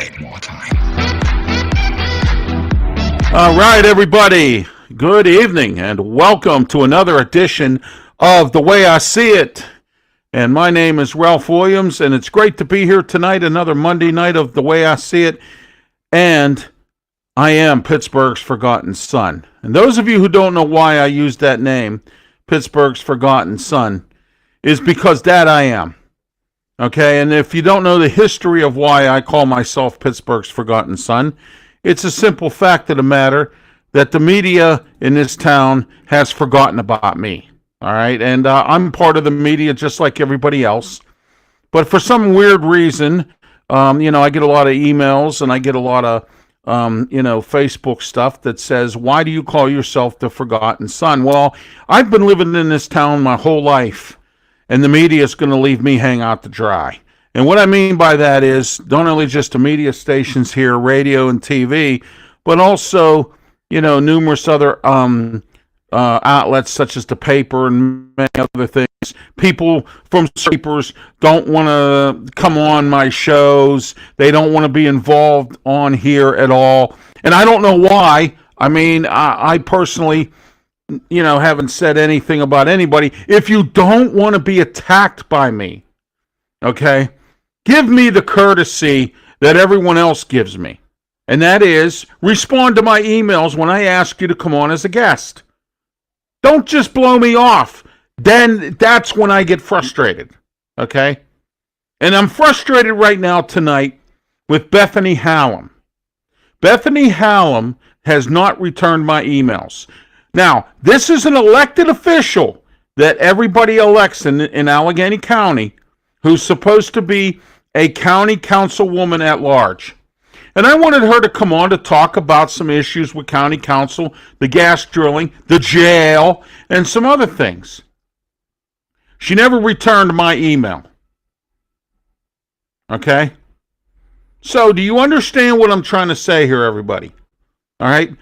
make more time. All right, everybody. Good evening and welcome to another edition of The Way I See It. And my name is Ralph Williams, and it's great to be here tonight, another Monday night of The Way I See It. And I am Pittsburgh's Forgotten Son. And those of you who don't know why I use that name, Pittsburgh's Forgotten Son, is because that I am. Okay, and if you don't know the history of why I call myself Pittsburgh's Forgotten Son, it's a simple fact of the matter that the media in this town has forgotten about me. All right, and I'm part of the media just like everybody else. But for some weird reason, I get a lot of emails and I get a lot of, Facebook stuff that says, why do you call yourself the Forgotten Son? Well, I've been living in this town my whole life, and the media is going to leave me hang out to dry. And what I mean by that is not only just the media stations here, radio and TV, but also, numerous other outlets such as the paper and many other things. People from papers don't want to come on my shows. They don't want to be involved on here at all. And I don't know why. I mean, I personally, haven't said anything about anybody. If you don't want to be attacked by me, okay, give me the courtesy that everyone else gives me. And that is, respond to my emails when I ask you to come on as a guest. Don't just blow me off. Then that's when I get frustrated, okay? And I'm frustrated right now tonight with Bethany Hallam. Bethany Hallam has not returned my emails. Now, this is an elected official that everybody elects in Allegheny County who's supposed to be a county councilwoman at large. And I wanted her to come on to talk about some issues with county council, the gas drilling, the jail, and some other things. She never returned my email. Okay? So, do you understand what I'm trying to say here, everybody? All right?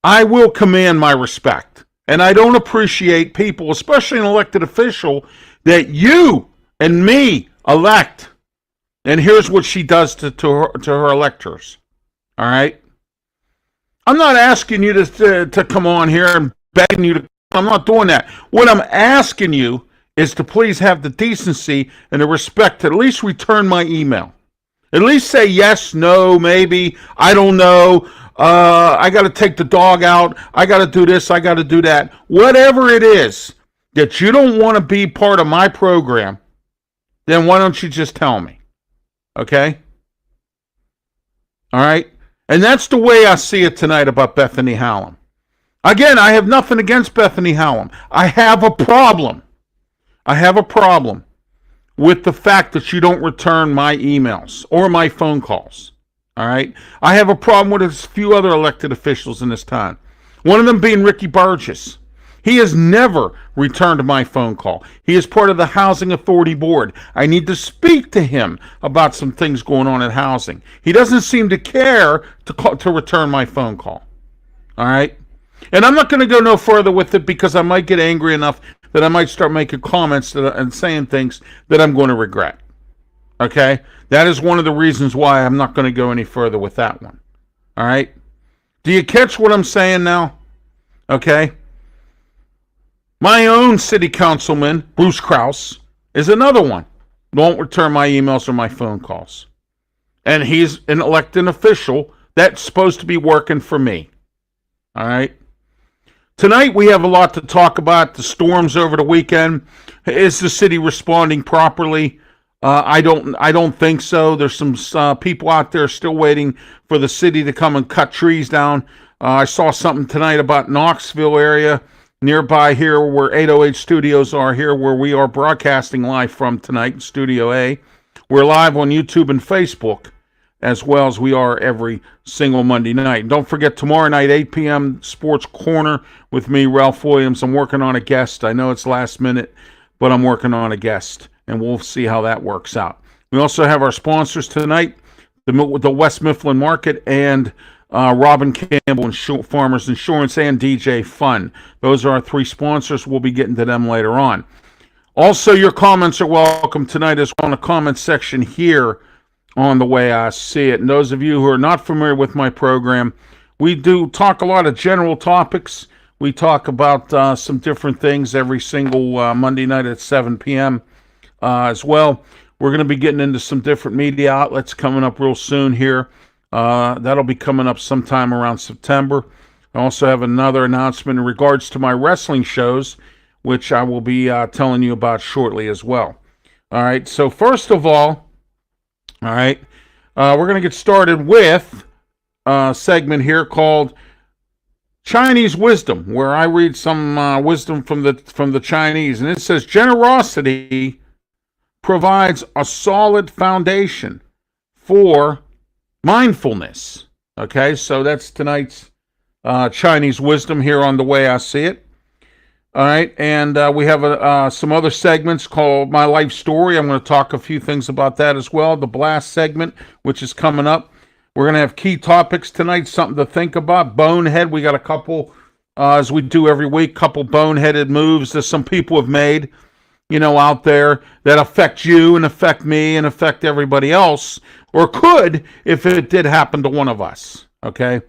I will command my respect. And I don't appreciate people, especially an elected official, that you and me elect. And here's what she does to her electors. All right? I'm not asking you to come on here and begging you to. I'm not doing that. What I'm asking you is to please have the decency and the respect to at least return my email. At least say yes, no, maybe, I don't know. I got to take the dog out. I got to do this. I got to do that. Whatever it is that you don't want to be part of my program, then why don't you just tell me? Okay? All right? And that's the way I see it tonight about Bethany Hallam. Again, I have nothing against Bethany Hallam. I have a problem. I have a problem with the fact that you don't return my emails or my phone calls. All right? I have a problem with a few other elected officials in this town. One of them being Ricky Burgess. He has never returned my phone call. He is part of the Housing Authority Board. I need to speak to him about some things going on at housing. He doesn't seem to care to return my phone call. All right? And I'm not going to go no further with it because I might get angry enough that I might start making comments and saying things that I'm going to regret. Okay? That is one of the reasons why I'm not going to go any further with that one. All right? Do you catch what I'm saying now? Okay? My own city councilman, Bruce Krause, is another one. Won't return my emails or my phone calls. And he's an elected official that's supposed to be working for me. All right? Tonight we have a lot to talk about. The storms over the weekend. Is the city responding properly? I don't think so. There's some people out there still waiting for the city to come and cut trees down. I saw something tonight about Knoxville area nearby here where 808 Studios are here, where we are broadcasting live from tonight, Studio A. We're live on YouTube and Facebook as well as we are every single Monday night. Don't forget, tomorrow night, 8 p.m., Sports Corner with me, Ralph Williams. I'm working on a guest. I know it's last minute, but I'm working on a guest, and we'll see how that works out. We also have our sponsors tonight, the West Mifflin Market and Robin Campbell Farmers Insurance and DJ Fun. Those are our three sponsors. We'll be getting to them later on. Also, your comments are welcome tonight as well in the comment section here on the way I see it. And those of you who are not familiar with my program, we do talk a lot of general topics. We talk about some different things every single Monday night at 7 p.m. As well. We're going to be getting into some different media outlets coming up real soon here. That'll be coming up sometime around September. I also have another announcement in regards to my wrestling shows, which I will be telling you about shortly as well. All right, so first of all right, we're going to get started with a segment here called Chinese Wisdom, where I read some wisdom from the Chinese, and it says generosity provides a solid foundation for mindfulness. Okay, so that's tonight's Chinese wisdom here on The Way I See It. All right, and we have some other segments called My Life Story. I'm going to talk a few things about that as well. The Blast segment, which is coming up. We're going to have key topics tonight, something to think about. Bonehead, we got a couple, as we do every week, couple boneheaded moves that some people have made, out there that affect you and affect me and affect everybody else, or could if it did happen to one of us, okay?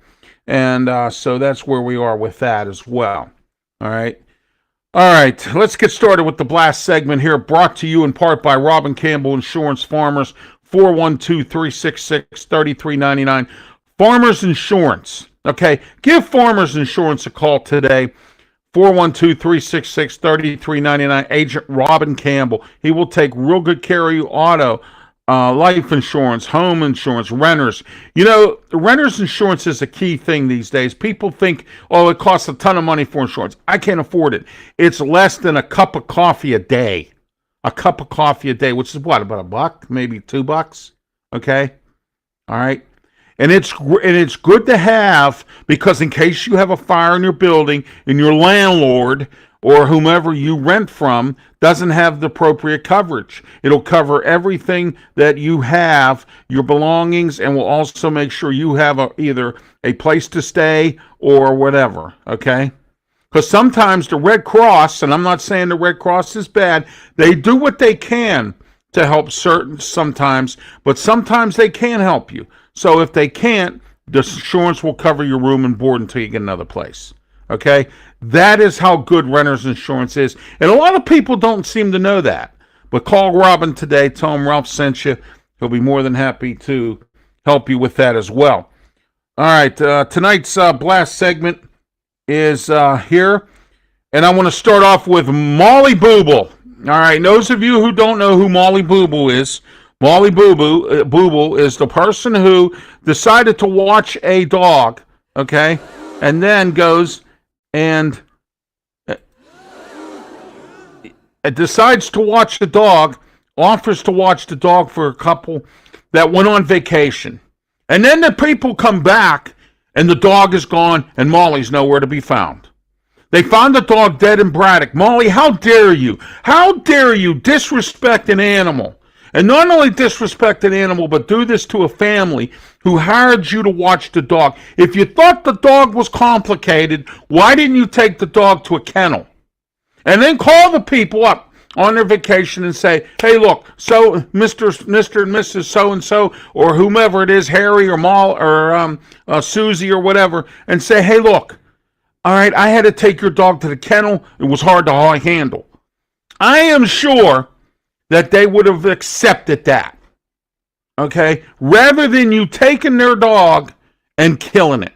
And so that's where we are with that as well. All right, let's get started with the Blast segment here, brought to you in part by Robin Campbell Insurance Farmers, 412-366-3399. Farmers Insurance, okay? Give Farmers Insurance a call today, 412-366-3399. Agent Robin Campbell. He will take real good care of you. Auto, life insurance, home insurance, renters. Renters insurance is a key thing these days. People think, it costs a ton of money for insurance. I can't afford it. It's less than a cup of coffee a day. A cup of coffee a day, which is what, about $1, maybe $2? Okay? All right? And it's good to have, because in case you have a fire in your building and your landlord or whomever you rent from doesn't have the appropriate coverage. It'll cover everything that you have, your belongings, and will also make sure you have either a place to stay or whatever, okay? Because sometimes the Red Cross, and I'm not saying the Red Cross is bad, they do what they can to help sometimes, but sometimes they can't help you. So if they can't, the insurance will cover your room and board until you get another place. Okay? That is how good renter's insurance is. And a lot of people don't seem to know that. But call Robin today. Tell him Ralph sent you. He'll be more than happy to help you with that as well. All right. Tonight's Blast segment is here. And I want to start off with Molly Booble. All right. Those of you who don't know who Molly Booble is, Molly Booble is the person who decided to watch a dog, okay, and then goes and decides to watch the dog, offers to watch the dog for a couple that went on vacation. And then the people come back, and the dog is gone, and Molly's nowhere to be found. They found the dog dead in Braddock. Molly, how dare you? How dare you disrespect an animal? And not only disrespect an animal, but do this to a family who hired you to watch the dog. If you thought the dog was complicated, why didn't you take the dog to a kennel? And then call the people up on their vacation and say, hey, look, so Mr. and Mrs. So-and-so, or whomever it is, Harry or Molly or Susie or whatever, and say, hey, look, all right, I had to take your dog to the kennel. It was hard to handle. I am sure that they would have accepted that, okay, rather than you taking their dog and killing it.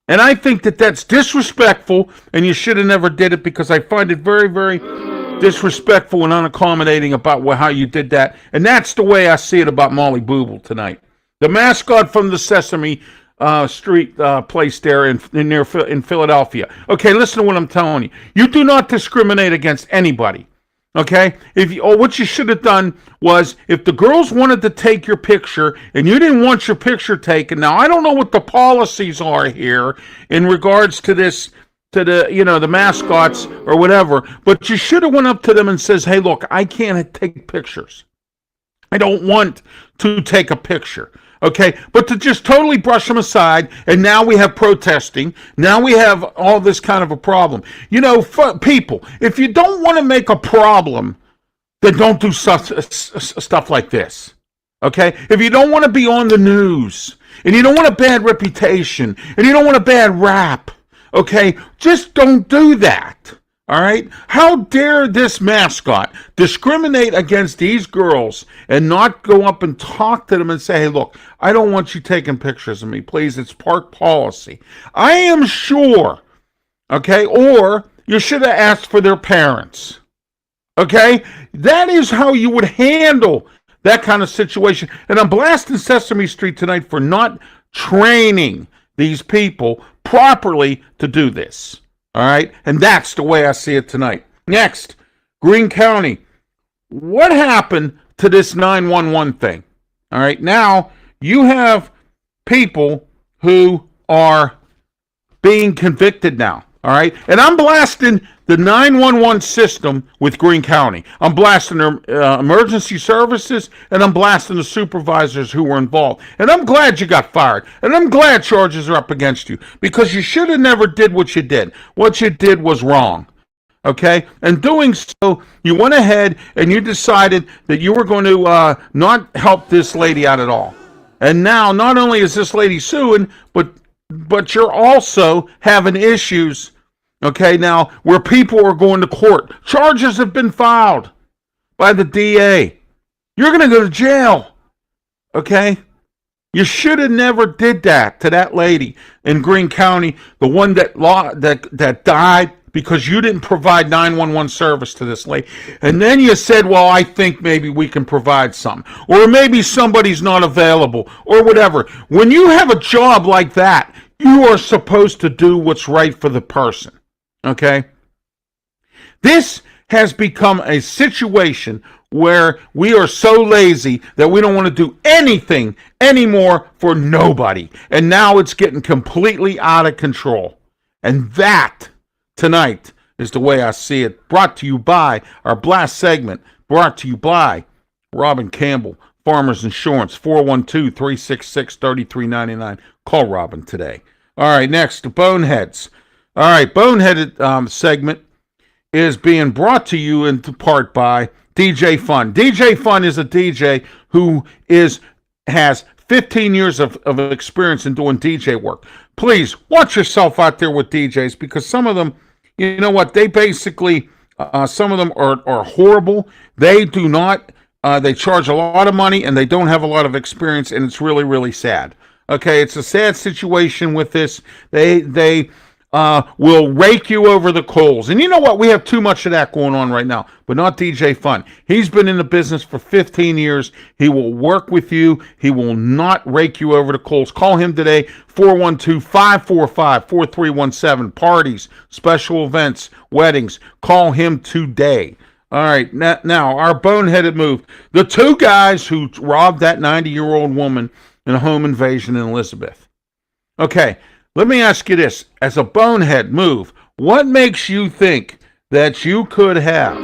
And I think that that's disrespectful, and you should have never did it, because I find it very, very disrespectful and unaccommodating about how you did that. And that's the way I see it about Molly Booble tonight. The mascot from the Sesame Street place there in Philadelphia. Okay, listen to what I'm telling you. You do not discriminate against anybody. Okay? What you should have done was, if the girls wanted to take your picture and you didn't want your picture taken, now I don't know what the policies are here in regards to this, to the mascots or whatever, but you should have went up to them and says, hey, look, I can't take pictures. I don't want to take a picture. Okay, but to just totally brush them aside, and now we have protesting, now we have all this kind of a problem. People, if you don't want to make a problem, then don't do stuff like this. Okay? If you don't want to be on the news, and you don't want a bad reputation, and you don't want a bad rap, okay, just don't do that. All right? How dare this mascot discriminate against these girls and not go up and talk to them and say, hey, look, I don't want you taking pictures of me. Please, it's park policy. I am sure, okay, or you should have asked for their parents. Okay? That is how you would handle that kind of situation. And I'm blasting Sesame Street tonight for not training these people properly to do this. All right? And that's the way I see it tonight. Next, Greene County. What happened to this 911 thing? All right? Now, you have people who are being convicted now. All right? And I'm blasting the 911 system with Greene County. I'm blasting their emergency services, and I'm blasting the supervisors who were involved. And I'm glad you got fired. And I'm glad charges are up against you, because you should have never did what you did. What you did was wrong. Okay? And doing so, you went ahead and you decided that you were going to not help this lady out at all. And now, not only is this lady suing, but you're also having issues, okay, now, where people are going to court. Charges have been filed by the DA. You're going to go to jail, okay? You should have never did that to that lady in Greene County, the one that died because you didn't provide 911 service to this lady. And then you said, well, I think maybe we can provide something. Or maybe somebody's not available, or whatever. When you have a job like that, you are supposed to do what's right for the person. Okay? This has become a situation where we are so lazy that we don't want to do anything anymore for nobody. And now it's getting completely out of control. And that, tonight, is the way I see it. Brought to you by our Blast segment. Brought to you by Robin Campbell, Farmers Insurance, 412-366-3399. Call Robin today. All right, next, the Boneheads. All right, Boneheaded segment is being brought to you in part by DJ Fun. DJ Fun is a DJ who has 15 years of experience in doing DJ work. Please, watch yourself out there with DJs, because some of them, you know what, they basically, some of them are horrible. They do not, they charge a lot of money and they don't have a lot of experience, and it's really, really sad. Okay, it's a sad situation with this. They will rake you over the coals. And you know what? We have too much of that going on right now, but not DJ Fun. He's been in the business for 15 years. He will work with you. He will not rake you over the coals. Call him today, 412-545-4317. Parties, special events, weddings. Call him today. All right, now our boneheaded move. The two guys who robbed that 90-year-old woman in a home invasion in Elizabeth. Okay, let me ask you this. As a bonehead move, what makes you think that you could have,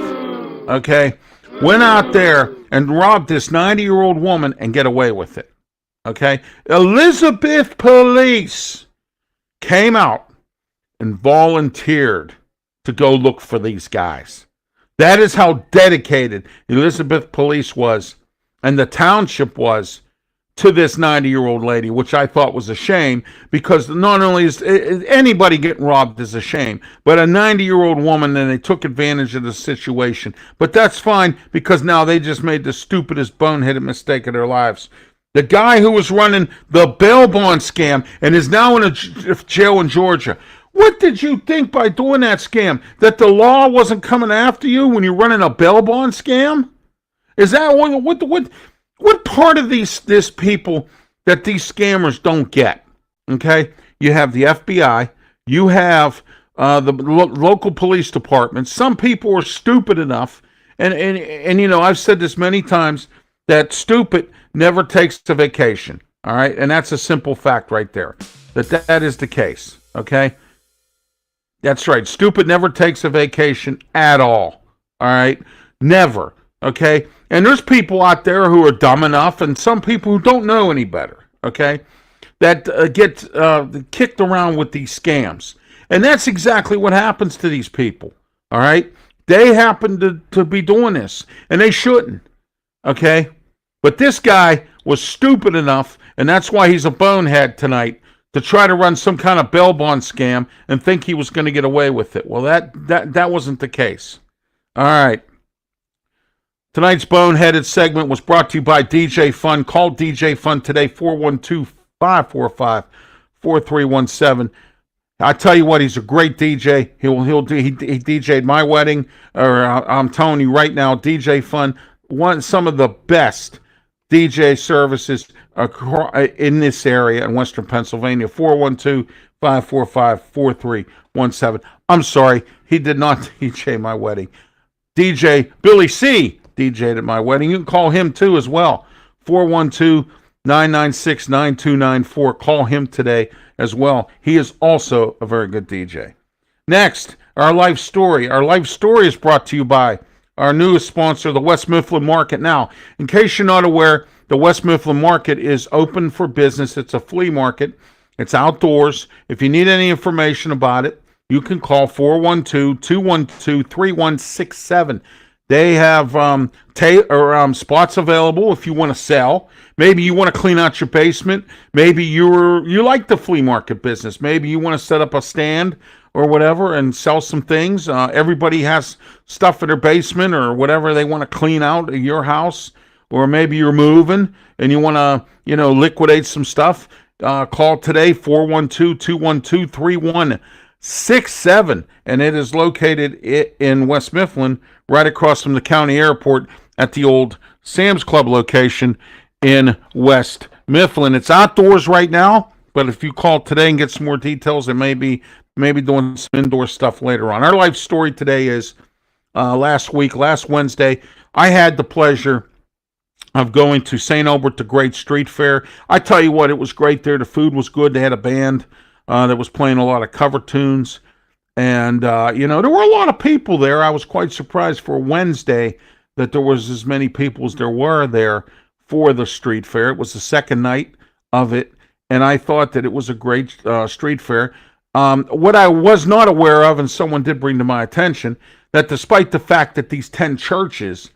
okay, went out there and robbed this 90-year-old woman and get away with it? Okay? Elizabeth police came out and volunteered to go look for these guys. That is how dedicated Elizabeth police was, and the township was, to this 90-year-old lady, which I thought was a shame, because not only is anybody getting robbed is a shame, but a 90-year-old woman, and they took advantage of the situation. But that's fine, because now they just made the stupidest boneheaded mistake of their lives. The guy who was running the bail bond scam and is now in a jail in Georgia. What did you think by doing that scam? That the law wasn't coming after you when you're running a bail bond scam? Is that what part of this people that these scammers don't get? Okay, you have the FBI, you have the local police departments. Some people are stupid enough, and you know, I've said this many times, that stupid never takes a vacation. All right, and that's a simple fact right there. That is the case. Okay, that's right. Stupid never takes a vacation at all. All right, never. Okay. And there's people out there who are dumb enough, and some people who don't know any better, okay, that get kicked around with these scams. And that's exactly what happens to these people, all right? They happen to be doing this, and they shouldn't, okay? But this guy was stupid enough, and that's why he's a bonehead tonight, to try to run some kind of bail bond scam and think he was going to get away with it. Well, that wasn't the case. All right. Tonight's boneheaded segment was brought to you by DJ Fun. Call DJ Fun today, 412-545-4317. I tell you what, he's a great DJ. He DJ'd my wedding, or I'm telling you right now, DJ Fun, some of the best DJ services in this area in Western Pennsylvania. 412-545-4317. I'm sorry, he did not DJ my wedding. DJ Billy C. DJ'd at my wedding. You can call him too as well. 412-996-9294. Call him today as well. He is also a very good DJ. Next, our life story. Our life story is brought to you by our newest sponsor, the West Mifflin Market. Now, in case you're not aware, the West Mifflin Market is open for business. It's a flea market. It's outdoors. If you need any information about it, you can call 412-212-3167. They have spots available if you want to sell. Maybe you want to clean out your basement. Maybe you like the flea market business. Maybe you want to set up a stand or whatever and sell some things. Everybody has stuff in their basement or whatever they want to clean out of your house. Or maybe you're moving and you want to, liquidate some stuff. Call today, 412-212-3167. And it is located in West Mifflin, right across from the county airport at the old Sam's Club location in West Mifflin. It's outdoors right now, but if you call today and get some more details, it may be doing some indoor stuff later on. Our life story today is last Wednesday, I had the pleasure of going to St. Albert, the Great Street Fair. I tell you what, it was great there. The food was good. They had a band that was playing a lot of cover tunes. And, there were a lot of people there. I was quite surprised for Wednesday that there was as many people as there were there for the street fair. It was the second night of it, and I thought that it was a great street fair. What I was not aware of, and someone did bring to my attention, that despite the fact that these 10 churches,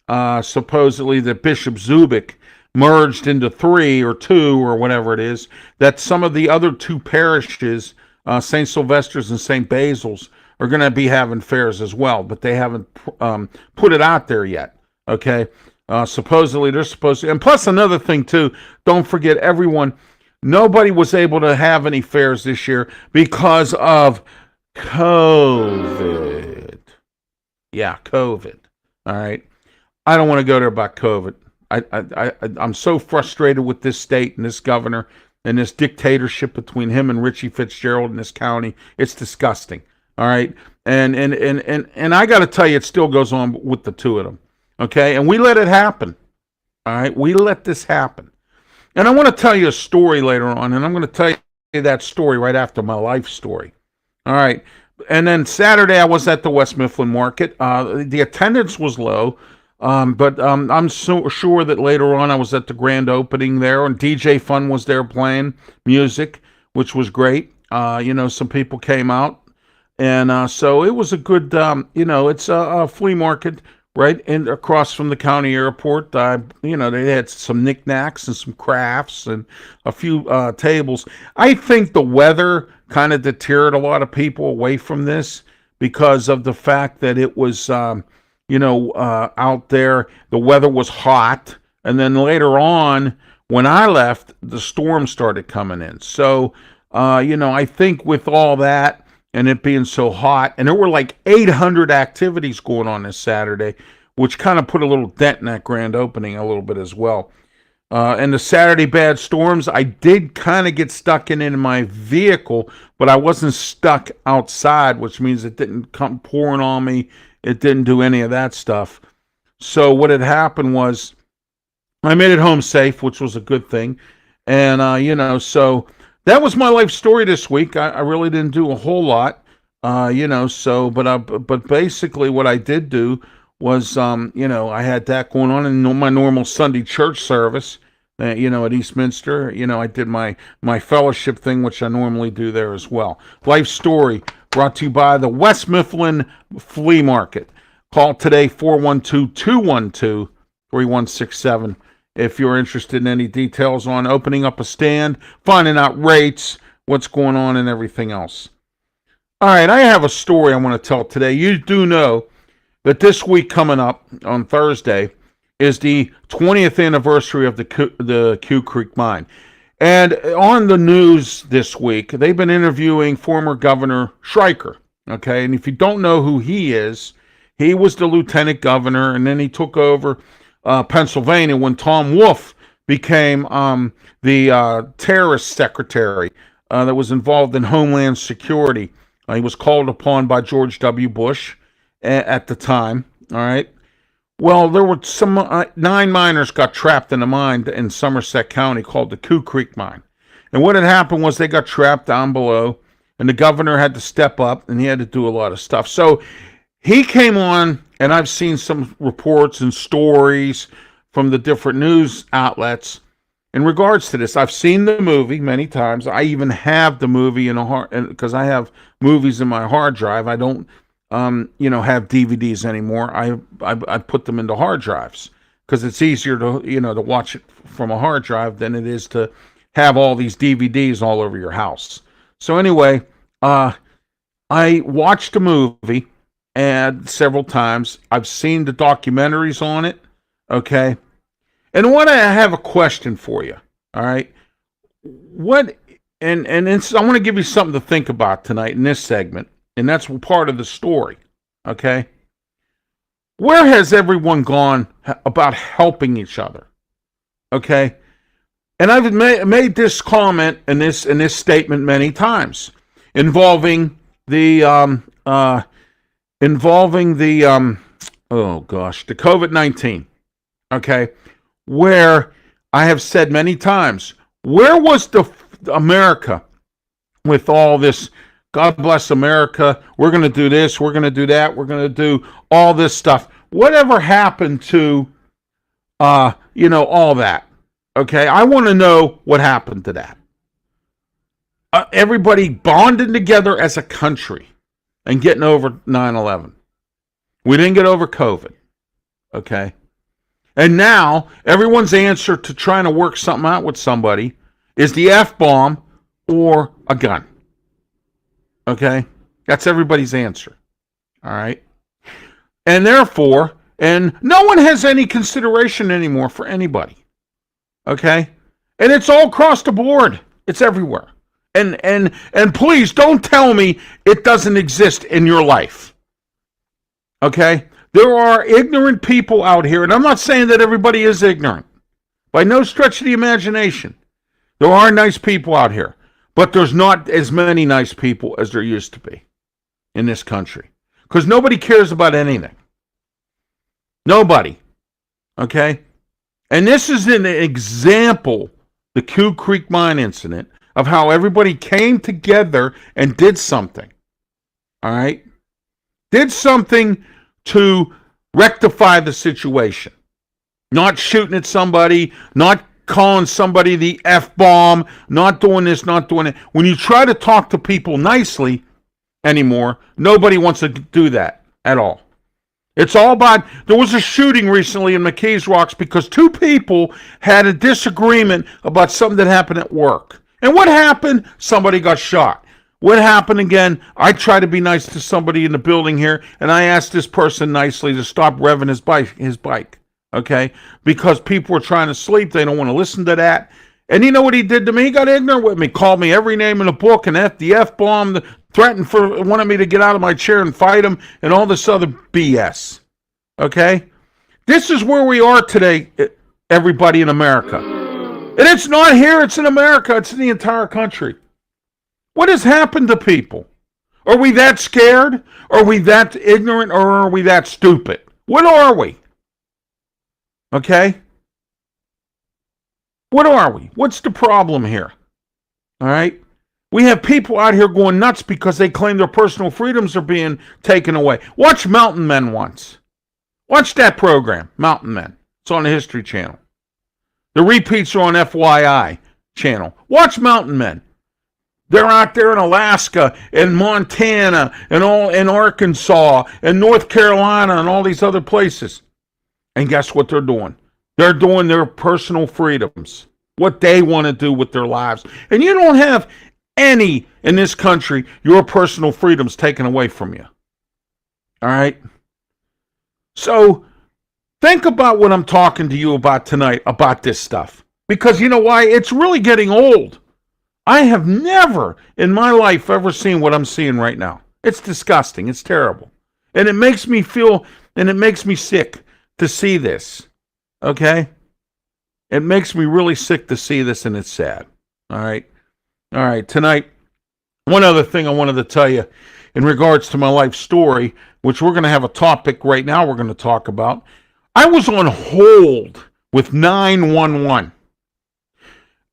supposedly that Bishop Zubik merged into 3 or 2 or whatever it is, that some of the other 2 parishes, St. Sylvester's and St. Basil's, are going to be having fairs as well, but they haven't put it out there yet, okay? Supposedly they're supposed to, and plus another thing too, don't forget everyone, nobody was able to have any fairs this year because of COVID. Yeah, COVID, all right? I don't want to go there about COVID. I'm so frustrated with this state and this governor and this dictatorship between him and Richie Fitzgerald in this county. It's disgusting. All right. And I got to tell you, it still goes on with the 2 of them. Okay. And we let it happen. All right. We let this happen. And I want to tell you a story later on, and I'm going to tell you that story right after my life story. All right. And then Saturday, I was at the West Mifflin Market. The attendance was low. But I'm so sure that later on I was at the grand opening there, and DJ Fun was there playing music, which was great. Some people came out, and so it was a good, it's a flea market right across from the county airport. They had some knickknacks and some crafts and a few tables. I think the weather kind of deterred a lot of people away from this because of the fact that it was out there, the weather was hot, and then later on, when I left, the storm started coming in. So, I think with all that, and it being so hot, and there were like 800 activities going on this Saturday, which kind of put a little dent in that grand opening a little bit as well. And the Saturday bad storms, I did kind of get stuck in my vehicle, but I wasn't stuck outside, which means it didn't come pouring on me. It didn't do any of that stuff. So what had happened was I made it home safe, which was a good thing. And, so that was my life story this week. I really didn't do a whole lot, but basically what I did do was, I had that going on in my normal Sunday church service, at Eastminster. I did my fellowship thing, which I normally do there as well. Life story brought to you by the West Mifflin Flea Market. Call today, 412-212-3167. if you're interested in any details on opening up a stand, finding out rates, what's going on, and everything else. All right, I have a story I want to tell today. You do know that this week coming up on Thursday is the 20th anniversary of the Q Creek Mine. And on the news this week, they've been interviewing former Governor Schreiker. Okay, and if you don't know who he is, he was the lieutenant governor, and then he took over Pennsylvania when Tom Wolf became the terrorist secretary that was involved in Homeland Security. He was called upon by George W. Bush at the time. All right. Well, there were some 9 miners got trapped in a mine in Somerset County called the Q Creek Mine. And what had happened was they got trapped down below, and the governor had to step up, and he had to do a lot of stuff. So he came on, and I've seen some reports and stories from the different news outlets in regards to this. I've seen the movie many times. I even have the movie because I have movies in my hard drive. I don't have DVDs anymore. I put them into hard drives because it's easier to watch it from a hard drive than it is to have all these DVDs all over your house. So anyway, I watched the movie and several times. I've seen the documentaries on it. Okay, and I have a question for you. All right, what and I want to give you something to think about tonight in this segment. And that's part of the story, okay? Where has everyone gone about helping each other, okay? And I've made this comment and this statement many times involving the COVID-19, okay? Where I have said many times, where was the America with all this? God bless America. We're going to do this. We're going to do that. We're going to do all this stuff. Whatever happened to, all that? Okay, I want to know what happened to that. Everybody bonding together as a country and getting over 9/11. We didn't get over COVID. Okay, and now everyone's answer to trying to work something out with somebody is the F-bomb or a gun. Okay? That's everybody's answer. All right? And therefore, no one has any consideration anymore for anybody. Okay? And it's all across the board. It's everywhere. And please don't tell me it doesn't exist in your life. Okay? There are ignorant people out here, and I'm not saying that everybody is ignorant. By no stretch of the imagination. There are nice people out here. But there's not as many nice people as there used to be in this country. Because nobody cares about anything. Nobody. Okay? And this is an example, the Q Creek Mine incident, of how everybody came together and did something. All right? Did something to rectify the situation. Not shooting at somebody, not calling somebody the F-bomb, not doing this, not doing it. When you try to talk to people nicely anymore, nobody wants to do that at all. It's all about, there was a shooting recently in McKees Rocks because 2 people had a disagreement about something that happened at work. And what happened? Somebody got shot. What happened again? I try to be nice to somebody in the building here, and I asked this person nicely to stop revving his bike. Okay, because people were trying to sleep. They don't want to listen to that. And you know what he did to me? He got ignorant with me. Called me every name in the book and the F-bomb, wanted me to get out of my chair and fight him and all this other BS. Okay? This is where we are today, everybody in America. And it's not here. It's in America. It's in the entire country. What has happened to people? Are we that scared? Are we that ignorant? Or are we that stupid? What are we? Okay? What are we? What's the problem here? All right? We have people out here going nuts because they claim their personal freedoms are being taken away. Watch Mountain Men once. Watch that program, Mountain Men. It's on the History Channel. The repeats are on FYI channel. Watch Mountain Men. They're out there in Alaska and Montana and all in Arkansas and North Carolina and all these other places. And guess what they're doing? They're doing their personal freedoms, what they want to do with their lives. And you don't have any in this country, your personal freedoms taken away from you. All right? So think about what I'm talking to you about tonight, about this stuff. Because you know why? It's really getting old. I have never in my life ever seen what I'm seeing right now. It's disgusting. It's terrible. And it makes me feel, and it makes me sick to see this. Okay? It makes me really sick to see this, and it's sad. All right? All right, tonight, one other thing I wanted to tell you in regards to my life story, which we're going to have a topic right now we're going to talk about. I was on hold with 911.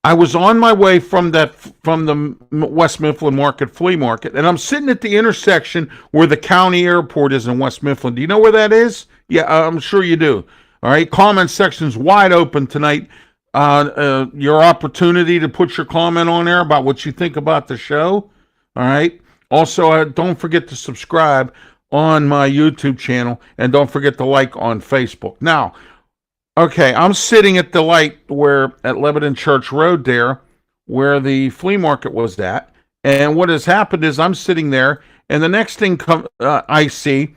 I was on my way from the West Mifflin Market Flea Market, and I'm sitting at the intersection where the county airport is in West Mifflin. Do you know where that is? Yeah, I'm sure you do. All right, comment section's wide open tonight. Your opportunity to put your comment on there about what you think about the show. All right. Also, don't forget to subscribe on my YouTube channel, and don't forget to like on Facebook. Now, okay, I'm sitting at the light at Lebanon Church Road there, where the flea market was at, and what has happened is I'm sitting there, and the next thing I see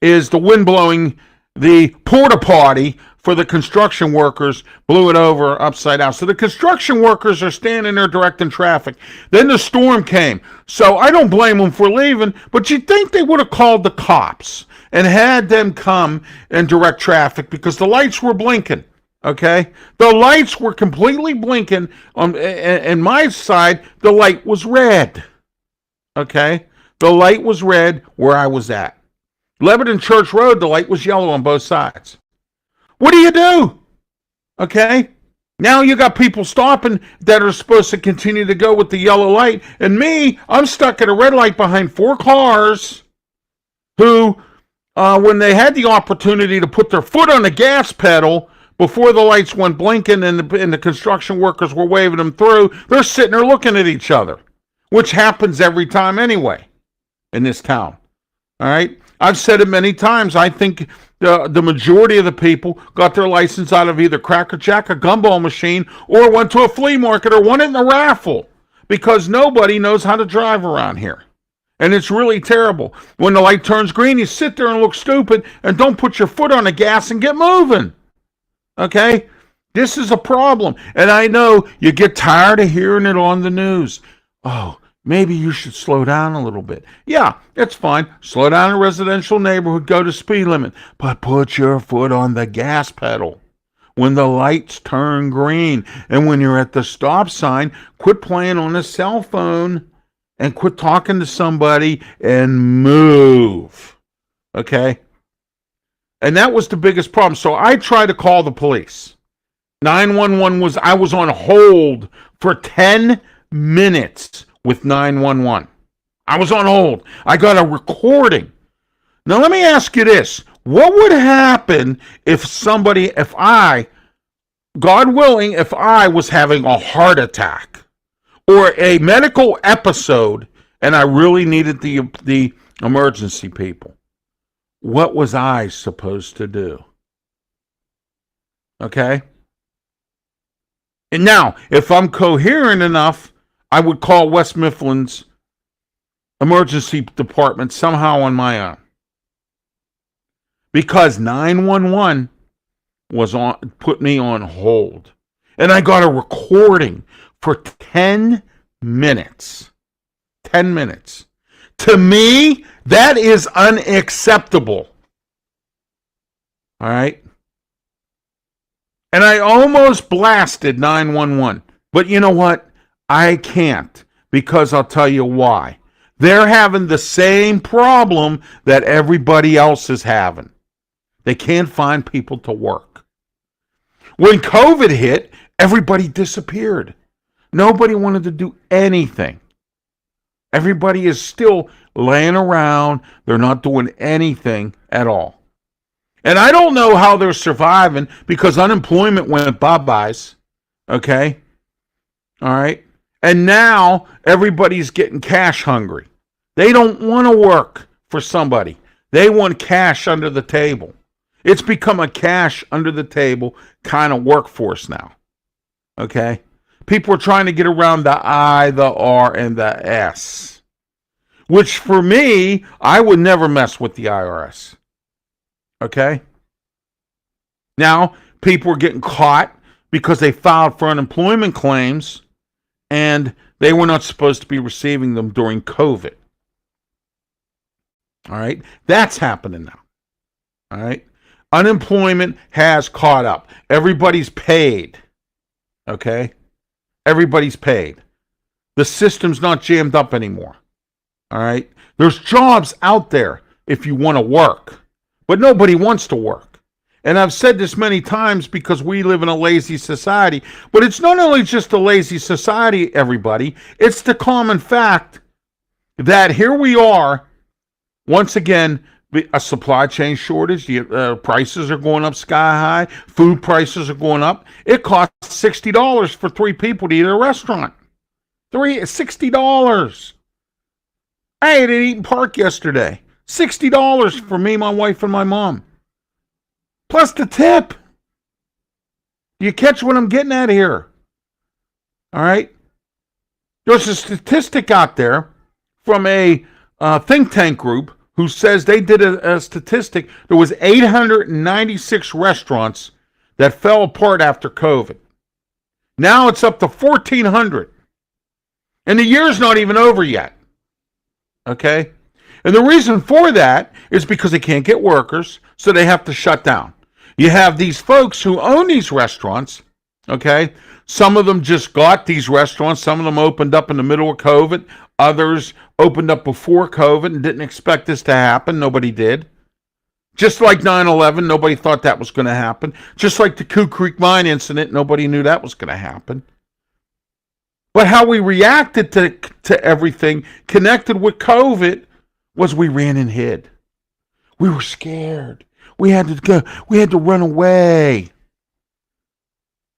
is the wind blowing the porta potty for the construction workers, blew it over upside down. So the construction workers are standing there directing traffic. Then the storm came. So I don't blame them for leaving, but you'd think they would have called the cops and had them come and direct traffic because the lights were blinking. Okay? The lights were completely blinking. And my side, the light was red. Okay? The light was red where I was at. Lebanon Church Road, the light was yellow on both sides. What do you do? Okay? Now you got people stopping that are supposed to continue to go with the yellow light. And me, I'm stuck at a red light behind 4 cars who, when they had the opportunity to put their foot on the gas pedal before the lights went blinking and the construction workers were waving them through, they're sitting there looking at each other, which happens every time anyway in this town. All right? I've said it many times. I think the majority of the people got their license out of either Cracker Jack, a gumball machine, or went to a flea market or won it in a raffle because nobody knows how to drive around here. And it's really terrible. When the light turns green, you sit there and look stupid and don't put your foot on the gas and get moving. Okay? This is a problem. And I know you get tired of hearing it on the news. Oh, maybe you should slow down a little bit. Yeah, it's fine. Slow down in a residential neighborhood, go to speed limit. But put your foot on the gas pedal when the lights turn green. And when you're at the stop sign, quit playing on a cell phone and quit talking to somebody and move. Okay? And that was the biggest problem. So I tried to call the police. 911 I was on hold for 10 minutes with 911. I was on hold. I got a recording. Now let me ask you this. What would happen if I, God willing, if I was having a heart attack or a medical episode and I really needed the emergency people? What was I supposed to do? Okay? And now, if I'm coherent enough, I would call West Mifflin's emergency department somehow on my own. Because 911 put me on hold. And I got a recording for 10 minutes. 10 minutes. To me, that is unacceptable. All right? And I almost blasted 911. But you know what? I can't, because I'll tell you why. They're having the same problem that everybody else is having. They can't find people to work. When COVID hit, everybody disappeared. Nobody wanted to do anything. Everybody is still laying around. They're not doing anything at all. And I don't know how they're surviving because unemployment went bye-byes. Okay? All right? And now everybody's getting cash hungry. They don't want to work for somebody. They want cash under the table. It's become a cash under the table kind of workforce now. Okay? People are trying to get around the I, the R, and the S. Which for me, I would never mess with the IRS. Okay? Now, people are getting caught because they filed for unemployment claims and they were not supposed to be receiving them during COVID. All right? That's happening now. All right? Unemployment has caught up. Everybody's paid. Okay? Everybody's paid. The system's not jammed up anymore. All right? There's jobs out there if you want to work, but nobody wants to work. And I've said this many times because we live in a lazy society, but it's not only just a lazy society, everybody. It's the common fact that here we are, once again, a supply chain shortage. The prices are going up sky high. Food prices are going up. It costs $60 for 3 people to eat at a restaurant. $60. I ate at Eaton Park yesterday. $60 for me, my wife, and my mom. Plus the tip. Do you catch what I'm getting at here? All right. There's a statistic out there from a think tank group who says they did a statistic. There was 896 restaurants that fell apart after COVID. Now it's up to 1,400. And the year's not even over yet. Okay? And the reason for that is because they can't get workers, so they have to shut down. You have these folks who own these restaurants, okay? Some of them just got these restaurants. Some of them opened up in the middle of COVID. Others opened up before COVID and didn't expect this to happen. Nobody did. Just like 9/11, nobody thought that was going to happen. Just like the Coup Creek Mine incident, nobody knew that was going to happen. But how we reacted to everything connected with COVID was we ran and hid. We were scared. We had to go. We had to run away.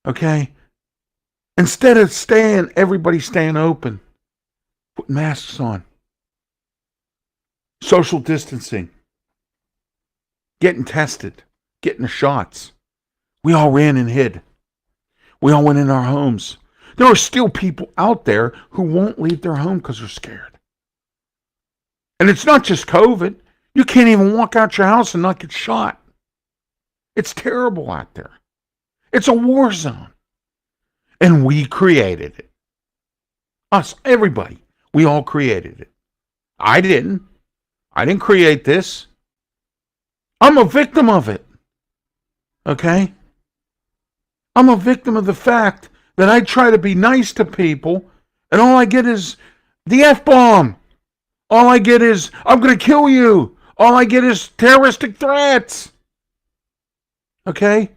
Okay? Instead of everybody staying open, put masks on, social distancing, getting tested, getting the shots. We all ran and hid. We all went in our homes. There are still people out there who won't leave their home because they're scared. And it's not just COVID. You can't even walk out your house and not get shot. It's terrible out there. It's a war zone. And we created it. Us, everybody. We all created it. I didn't. I didn't create this. I'm a victim of it. Okay? I'm a victim of the fact that I try to be nice to people, and all I get is the F-bomb. All I get is, I'm going to kill you. All I get is terroristic threats. Okay?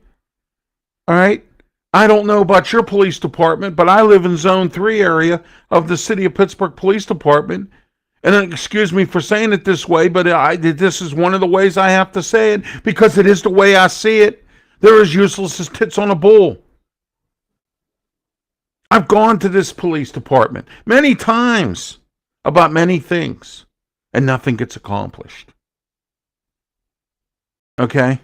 All right? I don't know about your police department, but I live in Zone 3 area of the City of Pittsburgh Police Department. And excuse me for saying it this way, but this is one of the ways I have to say it, because it is the way I see it. They're as useless as tits on a bull. I've gone to this police department many times about many things, and nothing gets accomplished. Okay?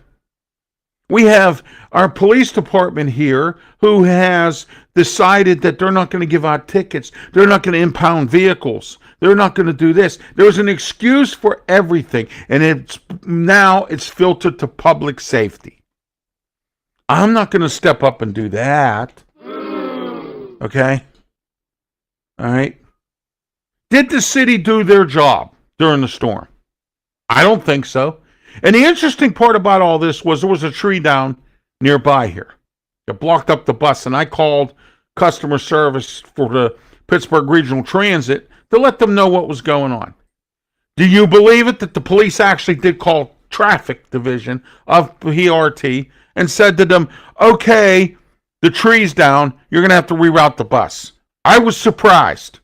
We have our police department here who has decided that they're not going to give out tickets. They're not going to impound vehicles. They're not going to do this. There's an excuse for everything, and now it's filtered to public safety. I'm not going to step up and do that. Okay? All right? Did the city do their job during the storm? I don't think so. And the interesting part about all this was there was a tree down nearby here. It blocked up the bus, and I called customer service for the Pittsburgh Regional Transit to let them know what was going on. Do you believe it that the police actually did call traffic division of PRT and said to them, okay, the tree's down, you're going to have to reroute the bus? I was surprised.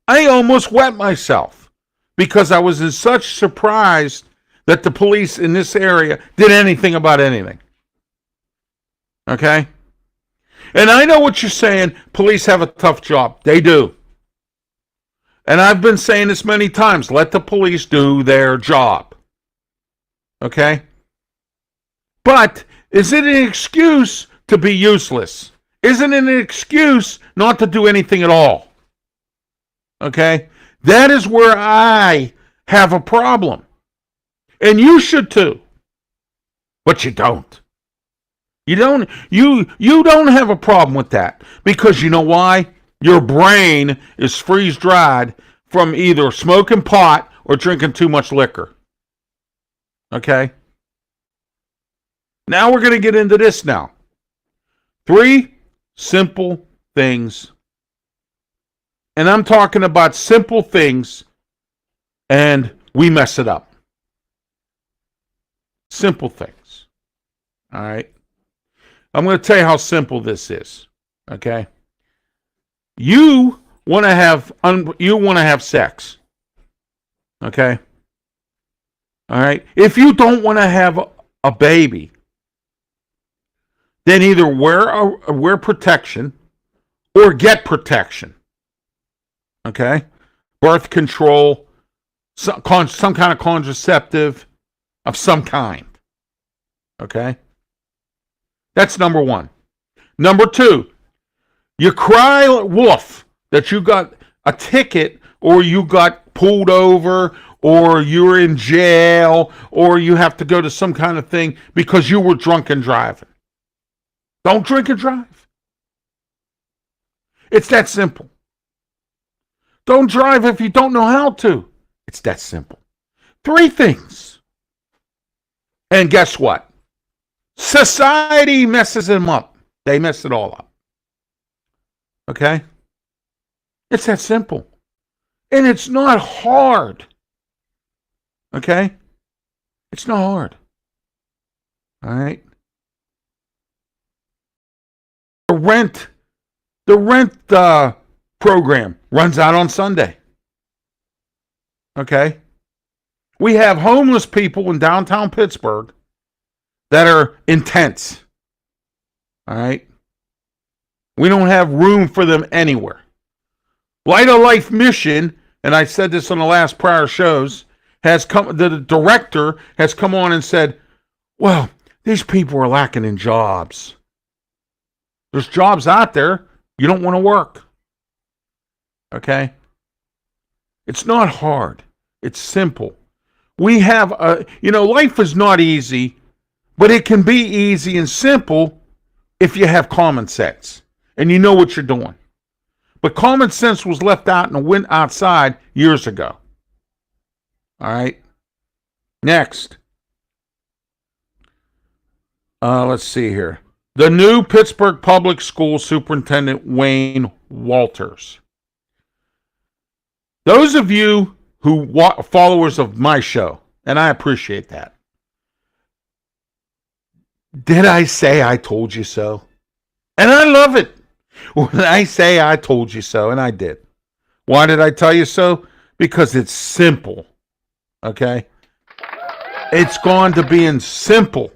I almost wet myself because I was in such surprise that the police in this area did anything about anything. Okay? And I know what you're saying. Police have a tough job. They do. And I've been saying this many times. Let the police do their job. Okay? But is it an excuse to be useless? Isn't it an excuse not to do anything at all? Okay? That is where I have a problem. And you should too. But you don't. You don't have a problem with that. Because you know why? Your brain is freeze-dried from either smoking pot or drinking too much liquor. Okay? Now we're going to get into this now. 3 simple things. And I'm talking about simple things, and we mess it up. Simple things. All right? I'm going to tell you how simple this is. Okay? You want to have sex. Okay? All right? If you don't want to have a baby, then either wear protection or get protection. Okay? Birth control, some kind of contraceptive of some kind. Okay? That's number 1. Number 2, you cry wolf that you got a ticket or you got pulled over or you're in jail or you have to go to some kind of thing because you were drunk and driving. Don't drink and drive. It's that simple. Don't drive if you don't know how to. It's that simple. 3 things. And guess what? Society messes them up. They mess it all up. Okay? It's that simple. And it's not hard. Okay? It's not hard. All right? The rent program runs out on Sunday. Okay? We have homeless people in downtown Pittsburgh that are intense. All right? We don't have room for them anywhere. Light of Life Mission, and I said this on the last prior shows, the director has come on and said, well, these people are lacking in jobs. There's jobs out there. You don't want to work. Okay? It's not hard. It's simple. We have life is not easy, but it can be easy and simple if you have common sense and you know what you're doing. But common sense was left out and went outside years ago. All right? Next. Let's see here. The new Pittsburgh Public School Superintendent, Wayne Walters. Those of you who followers of my show, and I appreciate that. Did I say I told you so? And I love it when I say I told you so, and I did. Why did I tell you so? Because it's simple. Okay? It's gone to being simple.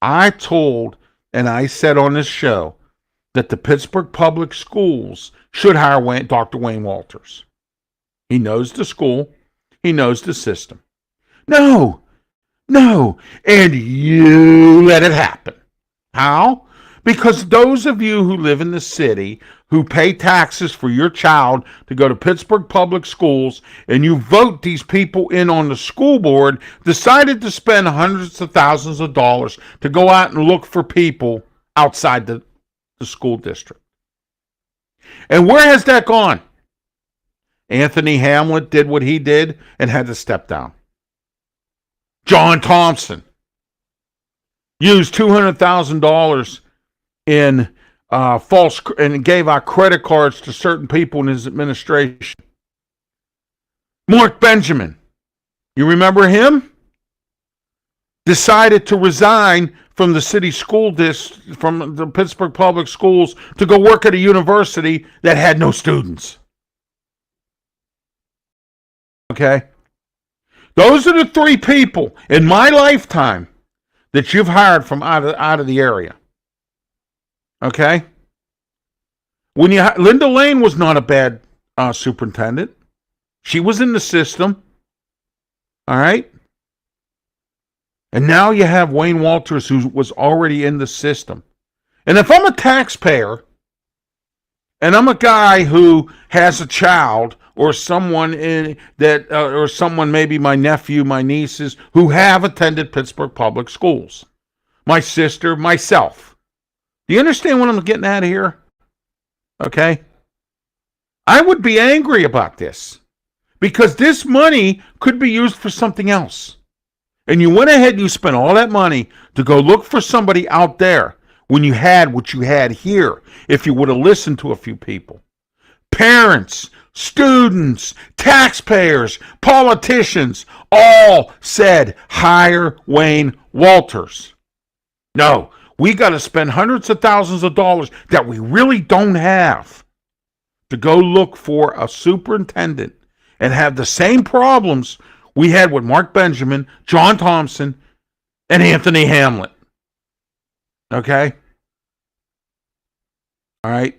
I told and I said on this show that the Pittsburgh Public Schools should hire Dr. Wayne Walters. He knows the school. He knows the system. No. And you let it happen. How? Because those of you who live in the city, who pay taxes for your child to go to Pittsburgh Public Schools, and you vote these people in on the school board, decided to spend hundreds of thousands of dollars to go out and look for people outside the school district. And where has that gone? Anthony Hamlet did what he did and had to step down. John Thompson used $200,000 in false and gave out credit cards to certain people in his administration. Mark Benjamin, you remember him? Decided to resign from the city school district, from the Pittsburgh Public Schools, to go work at a university that had no students. Okay? Those are the 3 people in my lifetime that you've hired from out of the area. Okay? Linda Lane was not a bad superintendent. She was in the system. All right? And now you have Wayne Walters, who was already in the system. And if I'm a taxpayer, and I'm a guy who has a child or someone or someone, maybe my nephew, my nieces, who have attended Pittsburgh Public Schools, my sister, myself. Do you understand what I'm getting at here? Okay? I would be angry about this because this money could be used for something else. And you went ahead and you spent all that money to go look for somebody out there when you had what you had here, if you would have listened to a few people. Parents, students, taxpayers, politicians all said, hire Wayne Walters. No, we got to spend hundreds of thousands of dollars that we really don't have to go look for a superintendent and have the same problems we had with Mark Benjamin, John Thompson, and Anthony Hamlet. Okay? All right?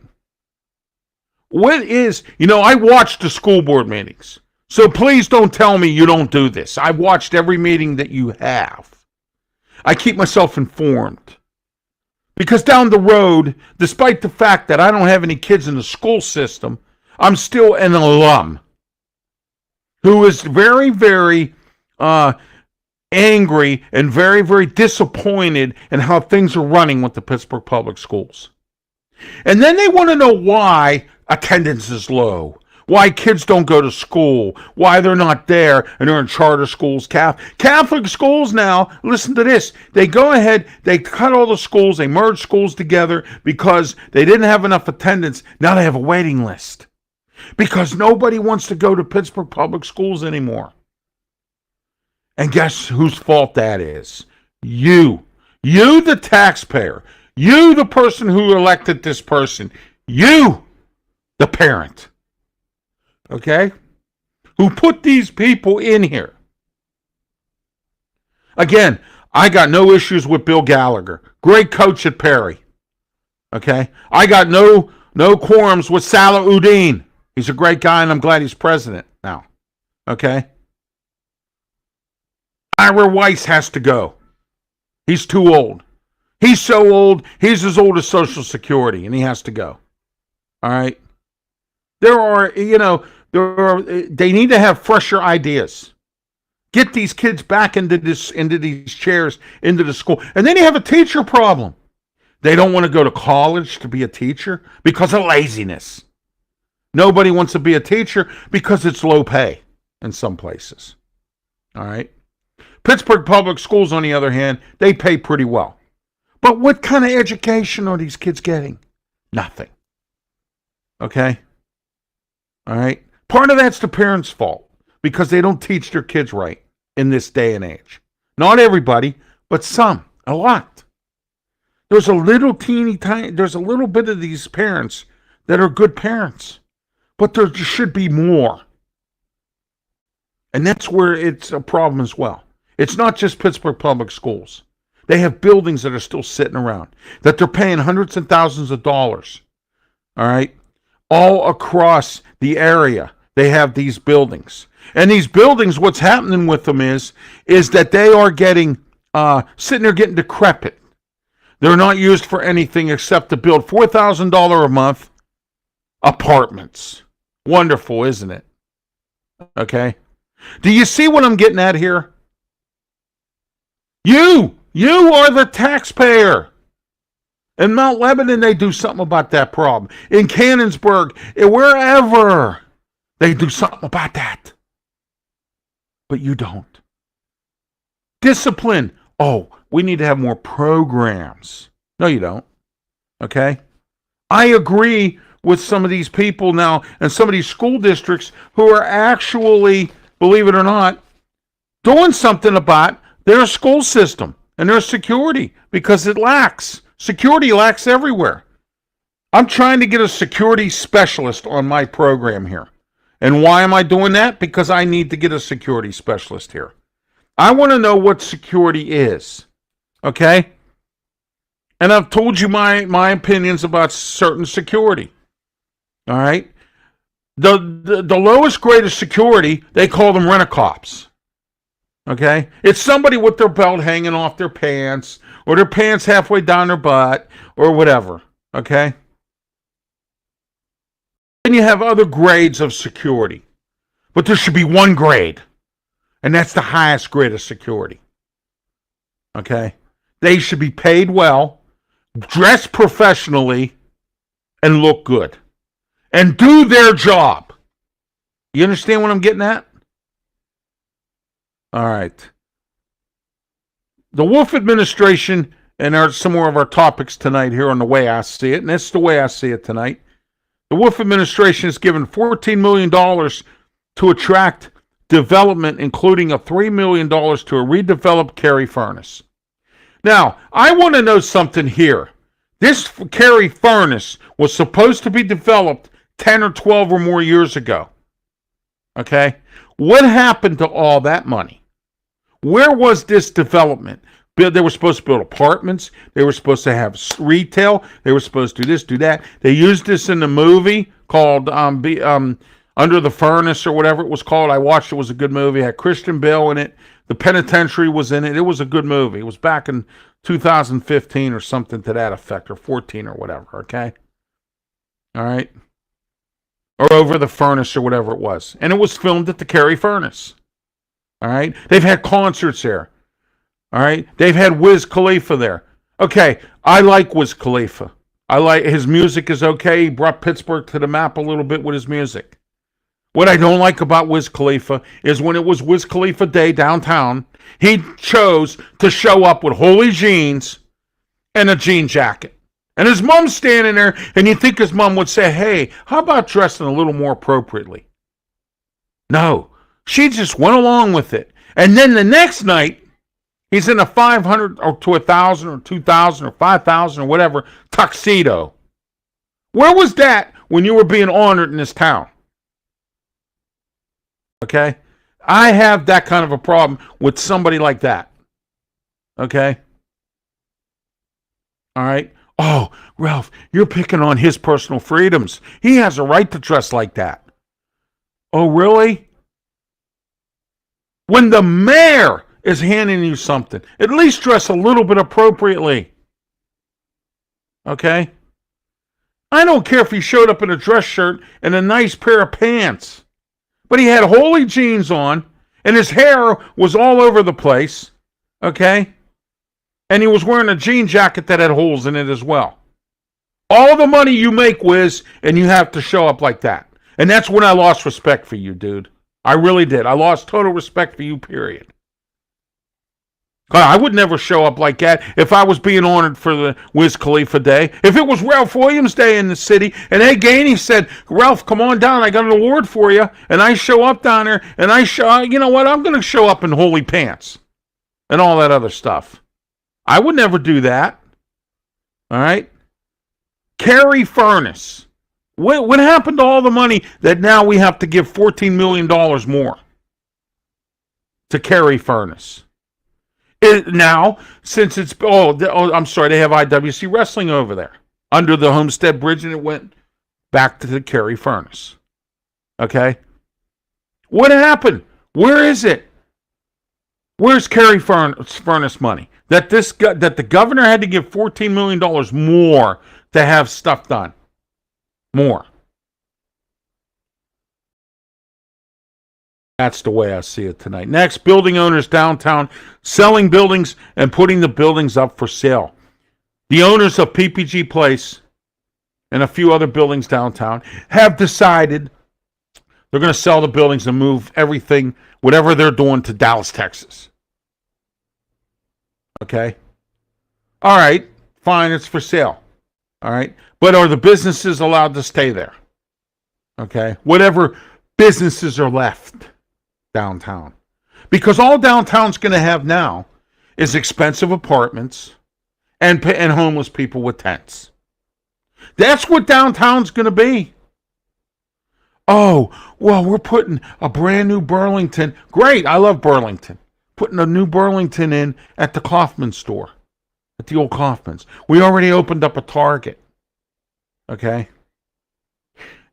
I watched the school board meetings. So please don't tell me you don't do this. I've watched every meeting that you have. I keep myself informed. Because down the road, despite the fact that I don't have any kids in the school system, I'm still an alum who is very, very angry and very, very disappointed in how things are running with the Pittsburgh Public Schools. And then they want to know why attendance is low, why kids don't go to school, why they're not there, and they're in charter schools, Catholic schools now. Listen to this. They go ahead, they cut all the schools, they merge schools together because they didn't have enough attendance. Now they have a waiting list because nobody wants to go to Pittsburgh Public Schools anymore. And guess whose fault that is? You, the taxpayer. You, the person who elected this person. You, the parent. Okay? Who put these people in here. Again, I got no issues with Bill Gallagher. Great coach at Perry. Okay? I got no quorums with Salahuddin. He's a great guy, and I'm glad he's president now. Okay? Ira Weiss has to go. He's too old. He's so old, he's as old as Social Security, and he has to go. All right? They need to have fresher ideas. Get these kids back into these chairs, into the school. And then you have a teacher problem. They don't want to go to college to be a teacher because of laziness. Nobody wants to be a teacher because it's low pay in some places. All right? Pittsburgh Public Schools, on the other hand, they pay pretty well. But what kind of education are these kids getting? Nothing. Okay? All right? Part of that's the parents' fault because they don't teach their kids right in this day and age. Not everybody, but some, a lot. There's a little bit of these parents that are good parents, but there should be more. And that's where it's a problem as well. It's not just Pittsburgh Public Schools. They have buildings that are still sitting around, that they're paying hundreds and thousands of dollars. All right? All across the area, they have these buildings. And these buildings, what's happening with them is that they are sitting there getting decrepit. They're not used for anything except to build $4,000 a month apartments. Wonderful, isn't it? Okay? Do you see what I'm getting at here? You are the taxpayer. In Mount Lebanon, they do something about that problem. In Cannonsburg, wherever, they do something about that. But you don't. Discipline. Oh, we need to have more programs. No, you don't. Okay? I agree with some of these people now and some of these school districts who are actually, believe it or not, doing something about their school system and their security because it lacks. Security lacks everywhere. I'm trying to get a security specialist on my program here. And why am I doing that? Because I need to get a security specialist here. I want to know what security is. Okay? And I've told you my opinions about certain security. All right? The lowest grade of security, they call them rent-a-cops. Okay? It's somebody with their belt hanging off their pants, or their pants halfway down their butt, or whatever. Okay? Then you have other grades of security. But there should be one grade, and that's the highest grade of security. Okay? They should be paid well, dress professionally, and look good. And do their job. You understand what I'm getting at? All right. The Wolf administration, and some more of our topics tonight here on the way I see it, and that's the way I see it tonight. The Wolf administration has given $14 million to attract development, including a $3 million to a redeveloped Cary furnace. Now, I want to know something here. This Cary furnace was supposed to be developed 10 or 12 or more years ago. Okay? What happened to all that money? Where was this development? They were supposed to build apartments. They were supposed to have retail. They were supposed to do this, do that. They used this in the movie called Under the Furnace or whatever it was called. I watched it. It was a good movie. It had Christian Bale in it. The Penitentiary was in it. It was a good movie. It was back in 2015 or something to that effect, or 14 or whatever, okay? All right? Or Over the Furnace or whatever it was. And it was filmed at the Cary Furnace. All right? They've had concerts there. All right? They've had Wiz Khalifa there. Okay, I like Wiz Khalifa. I like his music is okay. He brought Pittsburgh to the map a little bit with his music. What I don't like about Wiz Khalifa is when it was Wiz Khalifa Day downtown, he chose to show up with holy jeans and a jean jacket. And his mom's standing there, and you think his mom would say, hey, how about dressing a little more appropriately? No, she just went along with it. And then the next night, he's in a 500 or to 1,000 or 2,000 or 5,000 or whatever tuxedo. Where was that when you were being honored in this town? Okay? I have that kind of a problem with somebody like that. Okay? All right? Oh, Ralph, you're picking on his personal freedoms. He has a right to dress like that. Oh, really? When the mayor is handing you something, at least dress a little bit appropriately. Okay? I don't care if he showed up in a dress shirt and a nice pair of pants. But he had holy jeans on, and his hair was all over the place, okay? And he was wearing a jean jacket that had holes in it as well. All the money you make, Wiz, and you have to show up like that. And that's when I lost respect for you, dude. I really did. I lost total respect for you, period. I would never show up like that if I was being honored for the Wiz Khalifa Day. If it was Ralph Williams Day in the city, and Ed Gainey said, Ralph, come on down, I got an award for you, and I show up down there, and you know what, I'm going to show up in holy pants and all that other stuff. I would never do that. All right? Cary Furnace. What happened to all the money that now we have to give $14 million more to Cary Furnace? Now, since it's, I'm sorry, they have IWC Wrestling over there under the Homestead Bridge, and it went back to the Cary Furnace. Okay? What happened? Where is it? Where's Cary Furnace money? That the governor had to give $14 million more to have stuff done. More. That's the way I see it tonight. Next, building owners downtown selling buildings and putting the buildings up for sale. The owners of PPG Place and a few other buildings downtown have decided they're going to sell the buildings and move everything, whatever they're doing, to Dallas, Texas. Okay? All right, fine, it's for sale. All right? But are the businesses allowed to stay there? Okay? Whatever businesses are left downtown. Because all downtown's going to have now is expensive apartments and homeless people with tents. That's what downtown's going to be. Oh, well, we're putting a brand new Burlington. Great, I love Burlington. Putting a new Burlington in at the Kaufman store, at the old Kaufman's. We already opened up a Target. Okay?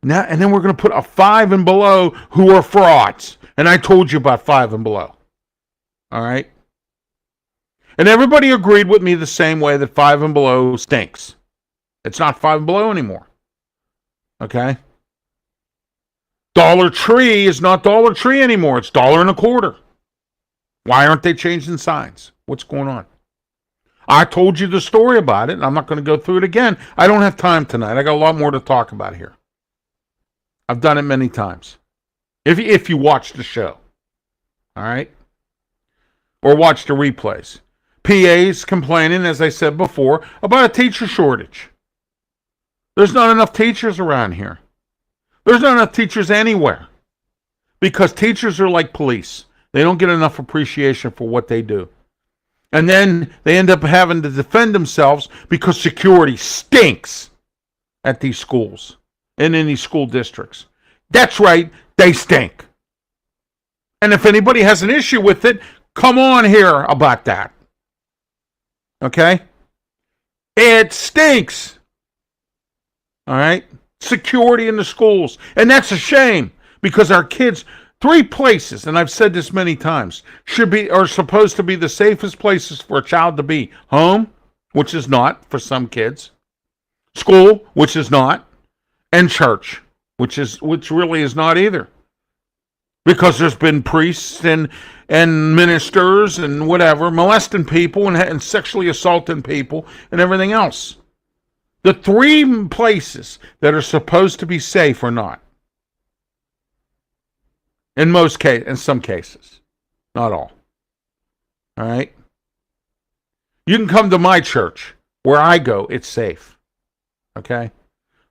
Now, and then we're going to put a 5 and below who are frauds. And I told you about 5 and below. All right? And everybody agreed with me the same way that Five and Below stinks. It's not Five and Below anymore. Okay? Dollar Tree is not Dollar Tree anymore. It's $1.25. Why aren't they changing signs? What's going on? I told you the story about it, and I'm not going to go through it again. I don't have time tonight. I got a lot more to talk about here. I've done it many times. If you watch the show. All right? Or watch the replays. PA's complaining, as I said before, about a teacher shortage. There's not enough teachers around here. There's not enough teachers anywhere. Because teachers are like police. They don't get enough appreciation for what they do. And then they end up having to defend themselves because security stinks at these schools and in these school districts. That's right, they stink. And if anybody has an issue with it, come on here about that. Okay? It stinks. All right? Security in the schools. And that's a shame because our kids, 3 places, and I've said this many times, are supposed to be the safest places for a child to be. Home, which is not for some kids. School, which is not. And church, which really is not either. Because there's been priests and ministers and whatever molesting people and sexually assaulting people and everything else. The 3 places that are supposed to be safe are not. In some cases. Not all. All right? You can come to my church. Where I go, it's safe. Okay?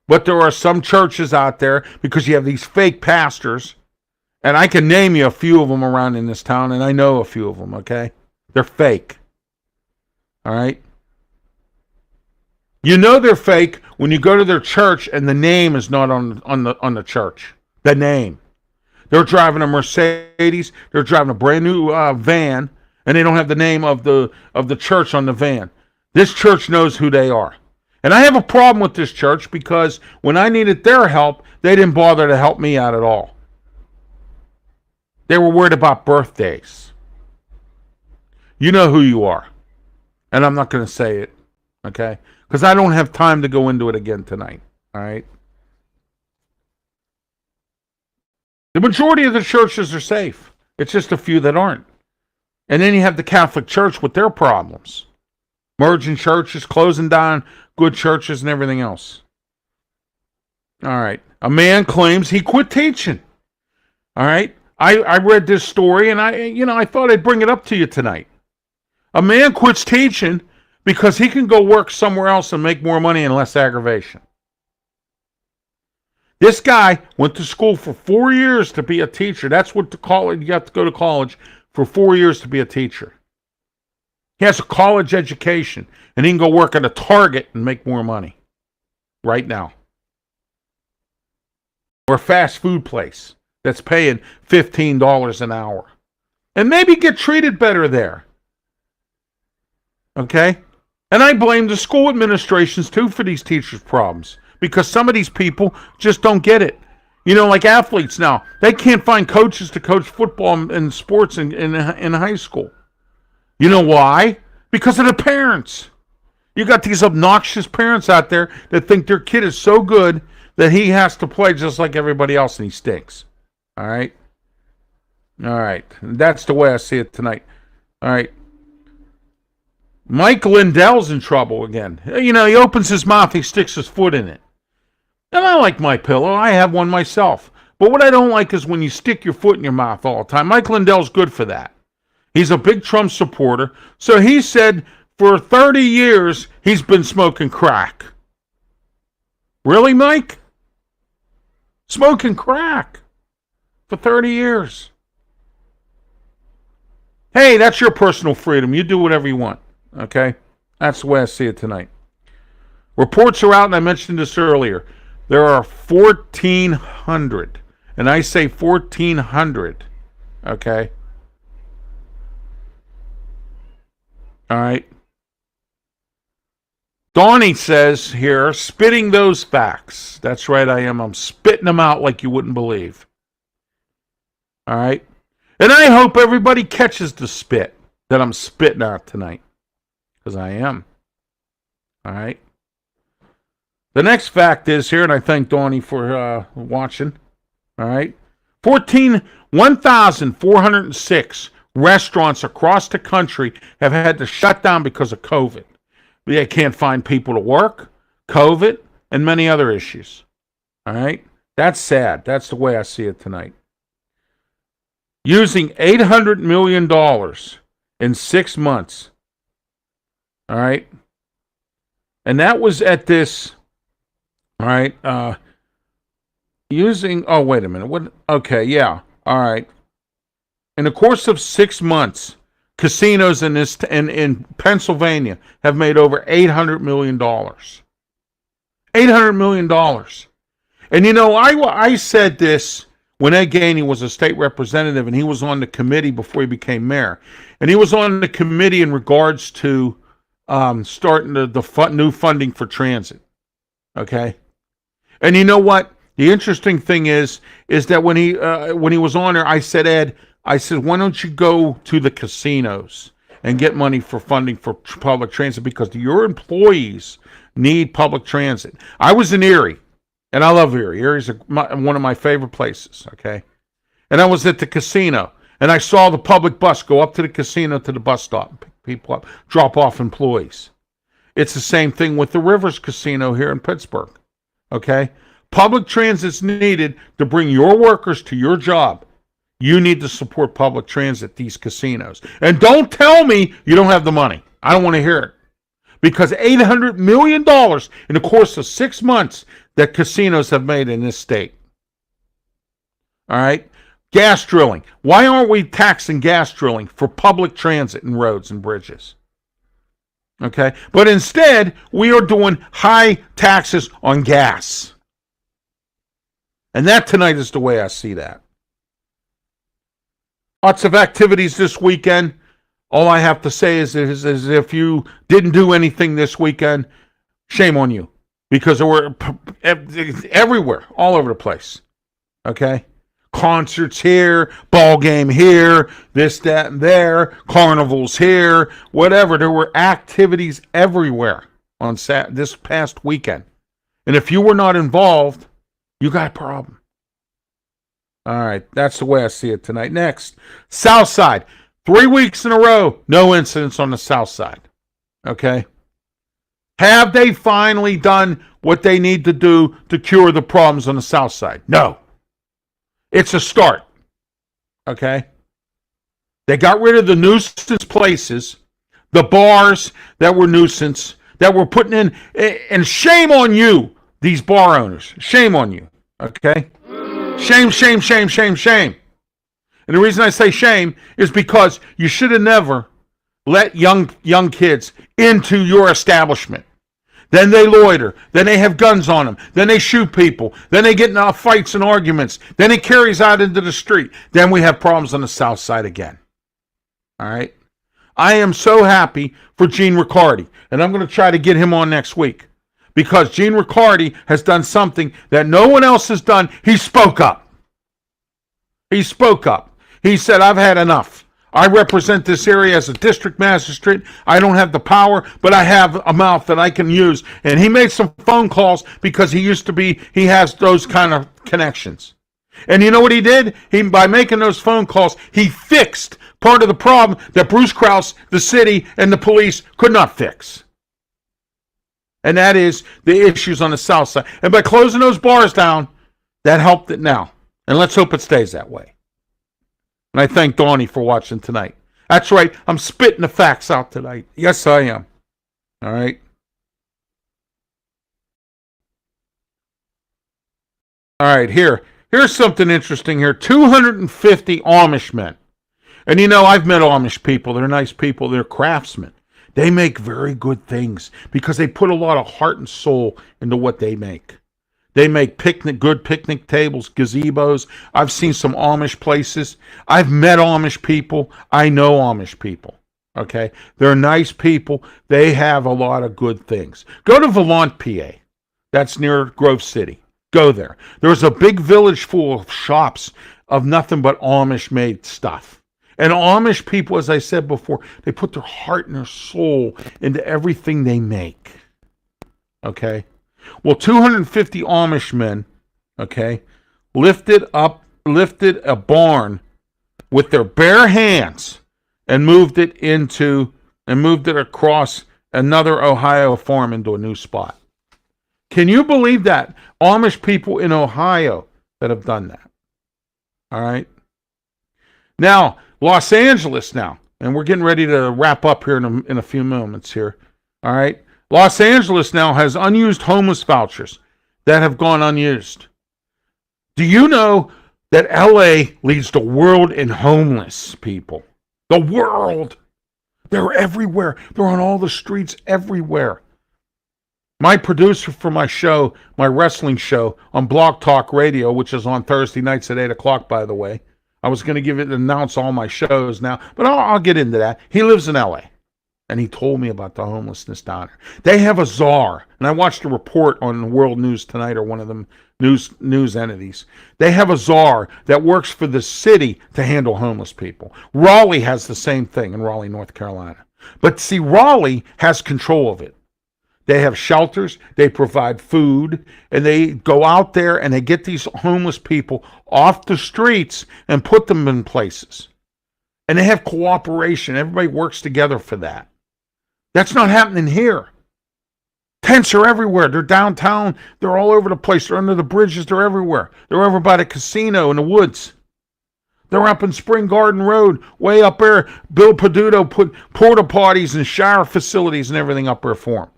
But there are some churches out there, because you have these fake pastors, and I can name you a few of them around in this town, and I know a few of them, okay? They're fake. All right? You know they're fake when you go to their church and the name is not on the church. The name. They're driving a Mercedes. They're driving a brand new van, and they don't have the name of the church on the van. This church knows who they are. And I have a problem with this church because when I needed their help, they didn't bother to help me out at all. They were worried about birthdays. You know who you are. And I'm not going to say it, okay? Because I don't have time to go into it again tonight, all right? The majority of the churches are safe. It's just a few that aren't. And then you have the Catholic Church with their problems. Merging churches, closing down good churches and everything else. All right. A man claims he quit teaching. All right. I read this story and I thought I'd bring it up to you tonight. A man quits teaching because he can go work somewhere else and make more money and less aggravation. This guy went to school for 4 years to be a teacher. That's what you have to go to college for 4 years to be a teacher. He has a college education, and he can go work at a Target and make more money right now. Or a fast food place that's paying $15 an hour. And maybe get treated better there. Okay? And I blame the school administrations, too, for these teachers' problems. Because some of these people just don't get it. You know, like athletes now. They can't find coaches to coach football and sports in high school. You know why? Because of the parents. You got these obnoxious parents out there that think their kid is so good that he has to play just like everybody else and he stinks. All right? All right. That's the way I see it tonight. All right. Mike Lindell's in trouble again. You know, he opens his mouth, he sticks his foot in it. And I like my pillow. I have one myself. But what I don't like is when you stick your foot in your mouth all the time. Mike Lindell's good for that. He's a big Trump supporter. So he said for 30 years he's been smoking crack. Really, Mike? Smoking crack for 30 years. Hey, that's your personal freedom. You do whatever you want. Okay? That's the way I see it tonight. Reports are out, and I mentioned this earlier. There are 1,400. And I say 1,400. Okay? All right? Donnie says here, spitting those facts. That's right, I am. I'm spitting them out like you wouldn't believe. All right? And I hope everybody catches the spit that I'm spitting out tonight. Because I am. All right. The next fact is here, and I thank Donnie for watching. All right. 1,406 restaurants across the country have had to shut down because of COVID. They can't find people to work, COVID, and many other issues. All right? That's sad. That's the way I see it tonight. Using $800 million in 6 months. All right? And that was at this, all right, oh, wait a minute. What? Okay, yeah. All right. In the course of 6 months, casinos in Pennsylvania have made over $800 million. $800 million. And you know, I said this when Ed Gainey was a state representative and he was on the committee before he became mayor. And he was on the committee in regards to starting the new funding for transit. Okay? And you know what? The interesting thing is that when he was on there, I said, Ed, why don't you go to the casinos and get money for funding for public transit because your employees need public transit. I was in Erie, and I love Erie. Erie's one of my favorite places, okay? And I was at the casino, and I saw the public bus go up to the casino to the bus stop, pick people up, drop off employees. It's the same thing with the Rivers Casino here in Pittsburgh, okay? Public transit's needed to bring your workers to your job. You need to support public transit, these casinos. And don't tell me you don't have the money. I don't want to hear it. Because $800 million in the course of 6 months that casinos have made in this state. All right? Gas drilling. Why aren't we taxing gas drilling for public transit and roads and bridges? Okay? But instead, we are doing high taxes on gas. And that tonight is the way I see that. Lots of activities this weekend. All I have to say is if you didn't do anything this weekend, shame on you. Because there were everywhere, all over the place. Okay? Concerts here, ball game here, this, that, and there, carnivals here, whatever. There were activities everywhere on this past weekend. And if you were not involved, you got a problem. All right, that's the way I see it tonight. Next, South Side. 3 weeks in a row, no incidents on the South Side. Okay? Have they finally done what they need to do to cure the problems on the South Side? No. It's a start. Okay? They got rid of the nuisance places, the bars that were nuisance, that were putting in, and shame on you, these bar owners. Shame on you. Okay? Shame, shame, shame, shame, shame. And the reason I say shame is because you should have never let young kids into your establishment. Then they loiter. Then they have guns on them. Then they shoot people. Then they get into fights and arguments. Then it carries out into the street. Then we have problems on the South Side again. All right? I am so happy for Gene Riccardi, and I'm going to try to get him on next week. Because Gene Riccardi has done something that no one else has done. He spoke up. He spoke up. He said, I've had enough. I represent this area as a district magistrate. I don't have the power, but I have a mouth that I can use. And he made some phone calls because he has those kind of connections. And you know what he did? By making those phone calls, he fixed part of the problem that Bruce Krause, the city, and the police could not fix. And that is the issues on the South Side. And by closing those bars down, that helped it now. And let's hope it stays that way. And I thank Donnie for watching tonight. That's right. I'm spitting the facts out tonight. Yes, I am. All right. All right, here's something interesting here. 250 Amish men. And you know, I've met Amish people. They're nice people. They're craftsmen. They make very good things because they put a lot of heart and soul into what they make. They make good picnic tables, gazebos. I've seen some Amish places. I've met Amish people. I know Amish people. Okay? They're nice people. They have a lot of good things. Go to Valant, PA. That's near Grove City. Go there. There's a big village full of shops of nothing but Amish-made stuff. And Amish people, as I said before, they put their heart and their soul into everything they make. Okay? Well, 250 Amish men, okay, lifted a barn with their bare hands and moved it across another Ohio farm into a new spot. Can you believe that? Amish people in Ohio that have done that. All right? Now, Los Angeles now, and we're getting ready to wrap up here in a few moments here. All right? Los Angeles now has unused homeless vouchers that have gone unused. Do you know that LA leads the world in homeless people? The world. They're everywhere. They're on all the streets everywhere. My producer for my show, my wrestling show on Blog Talk Radio, which is on Thursday nights at 8 o'clock, by the way. I was going to announce all my shows now, but I'll get into that. He lives in LA, and he told me about the homelessness down there. They have a czar, and I watched a report on World News Tonight, or one of them news entities. They have a czar that works for the city to handle homeless people. Raleigh has the same thing in Raleigh, North Carolina. But see, Raleigh has control of it. They have shelters, they provide food, and they go out there and they get these homeless people off the streets and put them in places. And they have cooperation. Everybody works together for that. That's not happening here. Tents are everywhere. They're downtown. They're all over the place. They're under the bridges. They're everywhere. They're over by the casino in the woods. They're up in Spring Garden Road, way up there. Bill Peduto put porta potties and shower facilities and everything up there for them.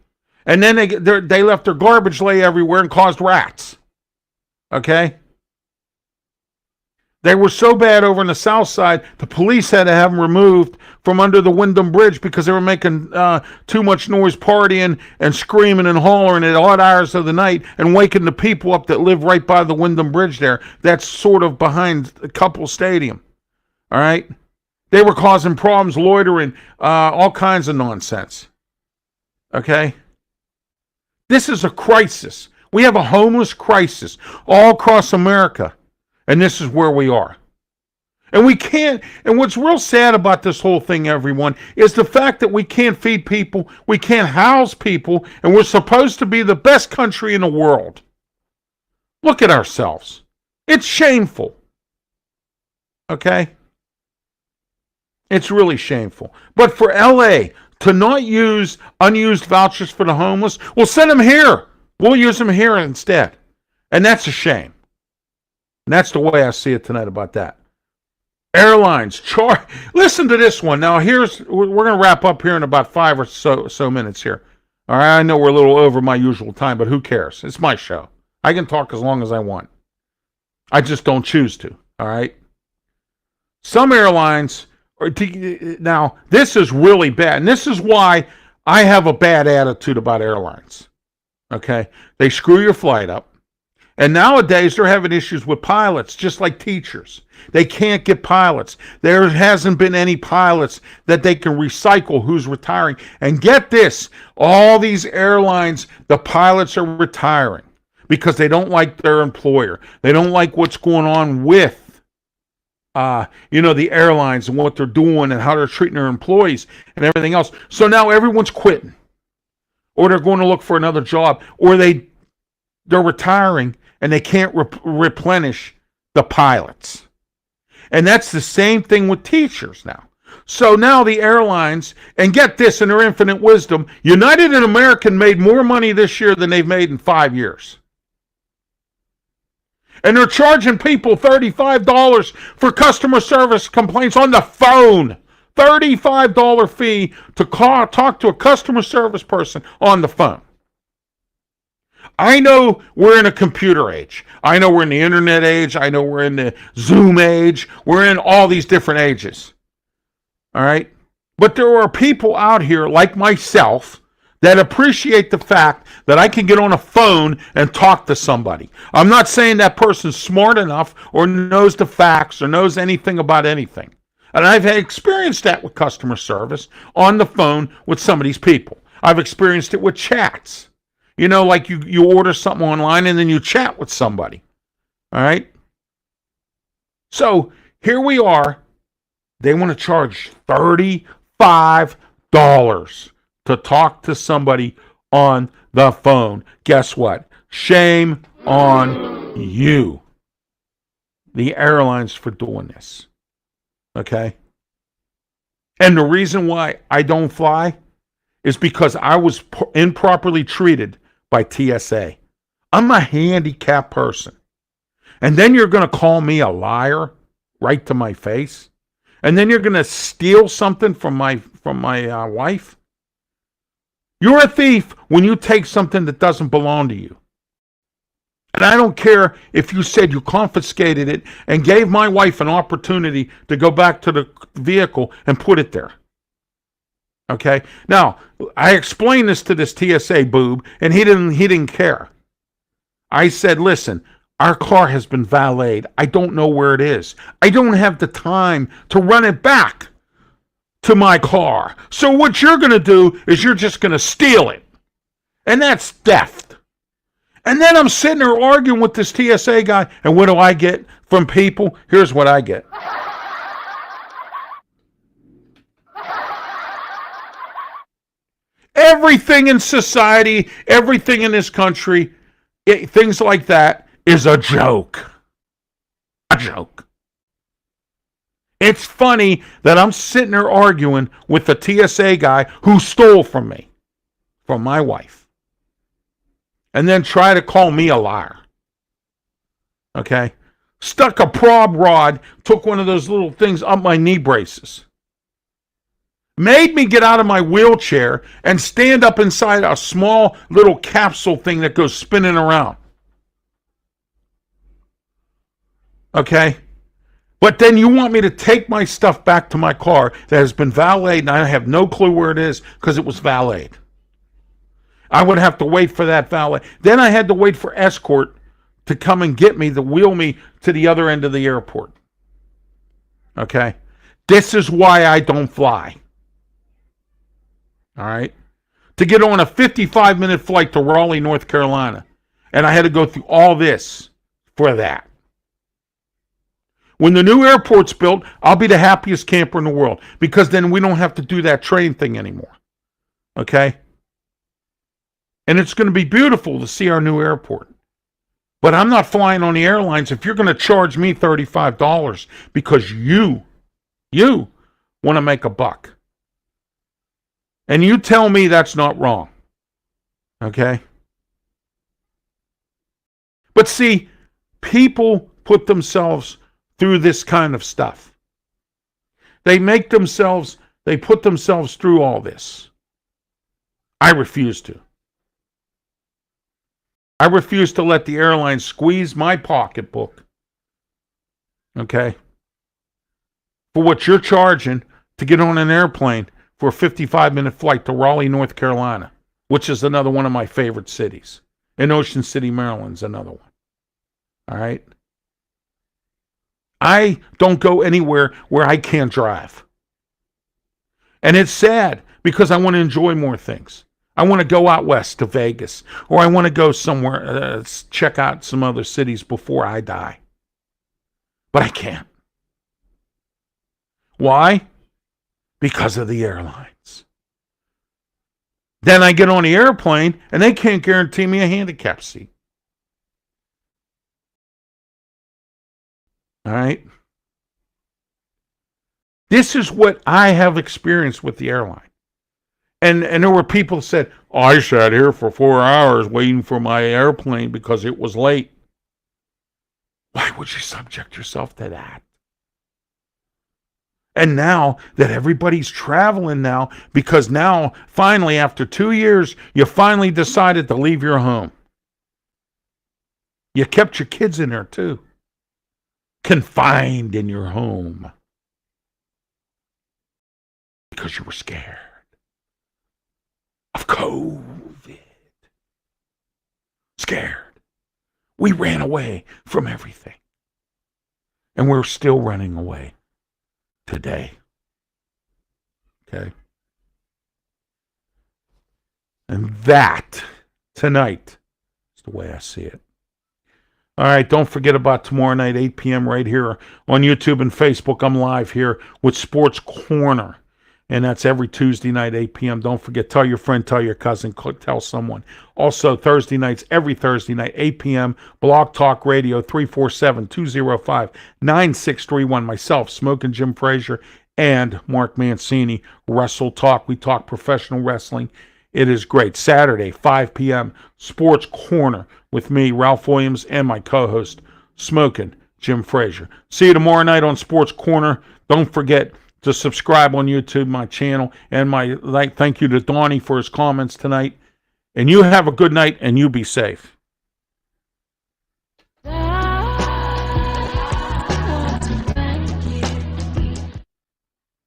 And then they left their garbage lay everywhere and caused rats. Okay? They were so bad over on the south side, the police had to have them removed from under the Wyndham Bridge because they were making too much noise, partying and screaming and hollering at odd hours of the night and waking the people up that live right by the Wyndham Bridge there. That's sort of behind the Couple Stadium. All right? They were causing problems, loitering, all kinds of nonsense. Okay? This is a crisis. We have a homeless crisis all across America. And this is where we are. And we can't, and what's real sad about this whole thing, everyone, is the fact that we can't feed people, we can't house people, and we're supposed to be the best country in the world. Look at ourselves. It's shameful. Okay? It's really shameful. But for LA to not use unused vouchers for the homeless, we'll send them here. We'll use them here instead. And that's a shame. And that's the way I see it tonight about that. Airlines, listen to this one. Now, we're going to wrap up here in about 5 or so minutes here. All right, I know we're a little over my usual time, but who cares? It's my show. I can talk as long as I want. I just don't choose to, all right? Some airlines, now, this is really bad, and this is why I have a bad attitude about airlines, okay? They screw your flight up. And nowadays, they're having issues with pilots, just like teachers. They can't get pilots. There hasn't been any pilots that they can recycle who's retiring. And get this, all these airlines, the pilots are retiring because they don't like their employer. They don't like what's going on with, the airlines and what they're doing and how they're treating their employees and everything else. So now everyone's quitting. Or they're going to look for another job. Or they're retiring. And they can't replenish the pilots. And that's the same thing with teachers now. So now the airlines, and get this in their infinite wisdom, United and American made more money this year than they've made in 5 years. And they're charging people $35 for customer service complaints on the phone. $35 fee to talk to a customer service person on the phone. I know we're in a computer age. I know we're in the internet age. I know we're in the Zoom age. We're in all these different ages. All right? But there are people out here like myself that appreciate the fact that I can get on a phone and talk to somebody. I'm not saying that person's smart enough or knows the facts or knows anything about anything. And I've experienced that with customer service on the phone with some of these people. I've experienced it with chats. You know, like you order something online and then you chat with somebody. All right? So here we are. They want to charge $35 to talk to somebody on the phone. Guess what? Shame on you, the airlines, for doing this. Okay? And the reason why I don't fly is because I was improperly treated by TSA. I'm a handicapped person. And then you're going to call me a liar right to my face? And then you're going to steal something from my wife? You're a thief when you take something that doesn't belong to you. And I don't care if you said you confiscated it and gave my wife an opportunity to go back to the vehicle and put it there. Okay? Now, I explained this to this TSA boob, and he didn't care. I said, listen, our car has been valeted. I don't know where it is. I don't have the time to run it back to my car. So what you're going to do is you're just going to steal it. And that's theft. And then I'm sitting there arguing with this TSA guy, and what do I get from people? Here's what I get. Everything in society, everything in this country, things like that is a joke. A joke. It's funny that I'm sitting there arguing with the TSA guy who stole from me, from my wife, and then try to call me a liar. Okay? Stuck a prob rod, took one of those little things up my knee braces. Made me get out of my wheelchair and stand up inside a small little capsule thing that goes spinning around. Okay? But then you want me to take my stuff back to my car that has been valeted, and I have no clue where it is because it was valeted. I would have to wait for that valet. Then I had to wait for escort to come and get me, to wheel me to the other end of the airport. Okay? This is why I don't fly. All right? To get on a 55-minute flight to Raleigh, North Carolina. And I had to go through all this for that. When the new airport's built, I'll be the happiest camper in the world, because then we don't have to do that train thing anymore. Okay? And it's going to be beautiful to see our new airport. But I'm not flying on the airlines if you're going to charge me $35 because you want to make a buck. And you tell me that's not wrong. Okay? But see, people put themselves through this kind of stuff. They put themselves through all this. I refuse to. I refuse to let the airline squeeze my pocketbook, okay, for what you're charging to get on an airplane for a 55-minute flight to Raleigh, North Carolina, which is another one of my favorite cities. And Ocean City, Maryland's another one. All right? I don't go anywhere where I can't drive. And it's sad because I want to enjoy more things. I want to go out west to Vegas, or I want to go somewhere, check out some other cities before I die. But I can't. Why? Because of the airlines. Then I get on the airplane, and they can't guarantee me a handicap seat. All right? This is what I have experienced with the airline. And there were people who said, I sat here for 4 hours waiting for my airplane because it was late. Why would you subject yourself to that? And now that everybody's traveling now, because now, finally, after 2 years, you finally decided to leave your home. You kept your kids in there, too. Confined in your home. Because you were scared of COVID. Scared. We ran away from everything. And we're still running away today. Okay? And that, tonight, is the way I see it. All right, don't forget about tomorrow night, 8 p.m. right here on YouTube and Facebook. I'm live here with Sports Corner, and that's every Tuesday night, 8 p.m. Don't forget, tell your friend, tell your cousin, tell someone. Also, Thursday nights, every Thursday night, 8 p.m., Blog Talk Radio, 347-205-9631. Myself, Smoking Jim Frazier, and Mark Mancini, Wrestle Talk. We talk professional wrestling. It is great. Saturday, 5 p.m., Sports Corner with me, Ralph Williams, and my co-host, Smoking Jim Frazier. See you tomorrow night on Sports Corner. Don't forget to subscribe on YouTube, my channel, and thank you to Donnie for his comments tonight. And you have a good night, and you be safe.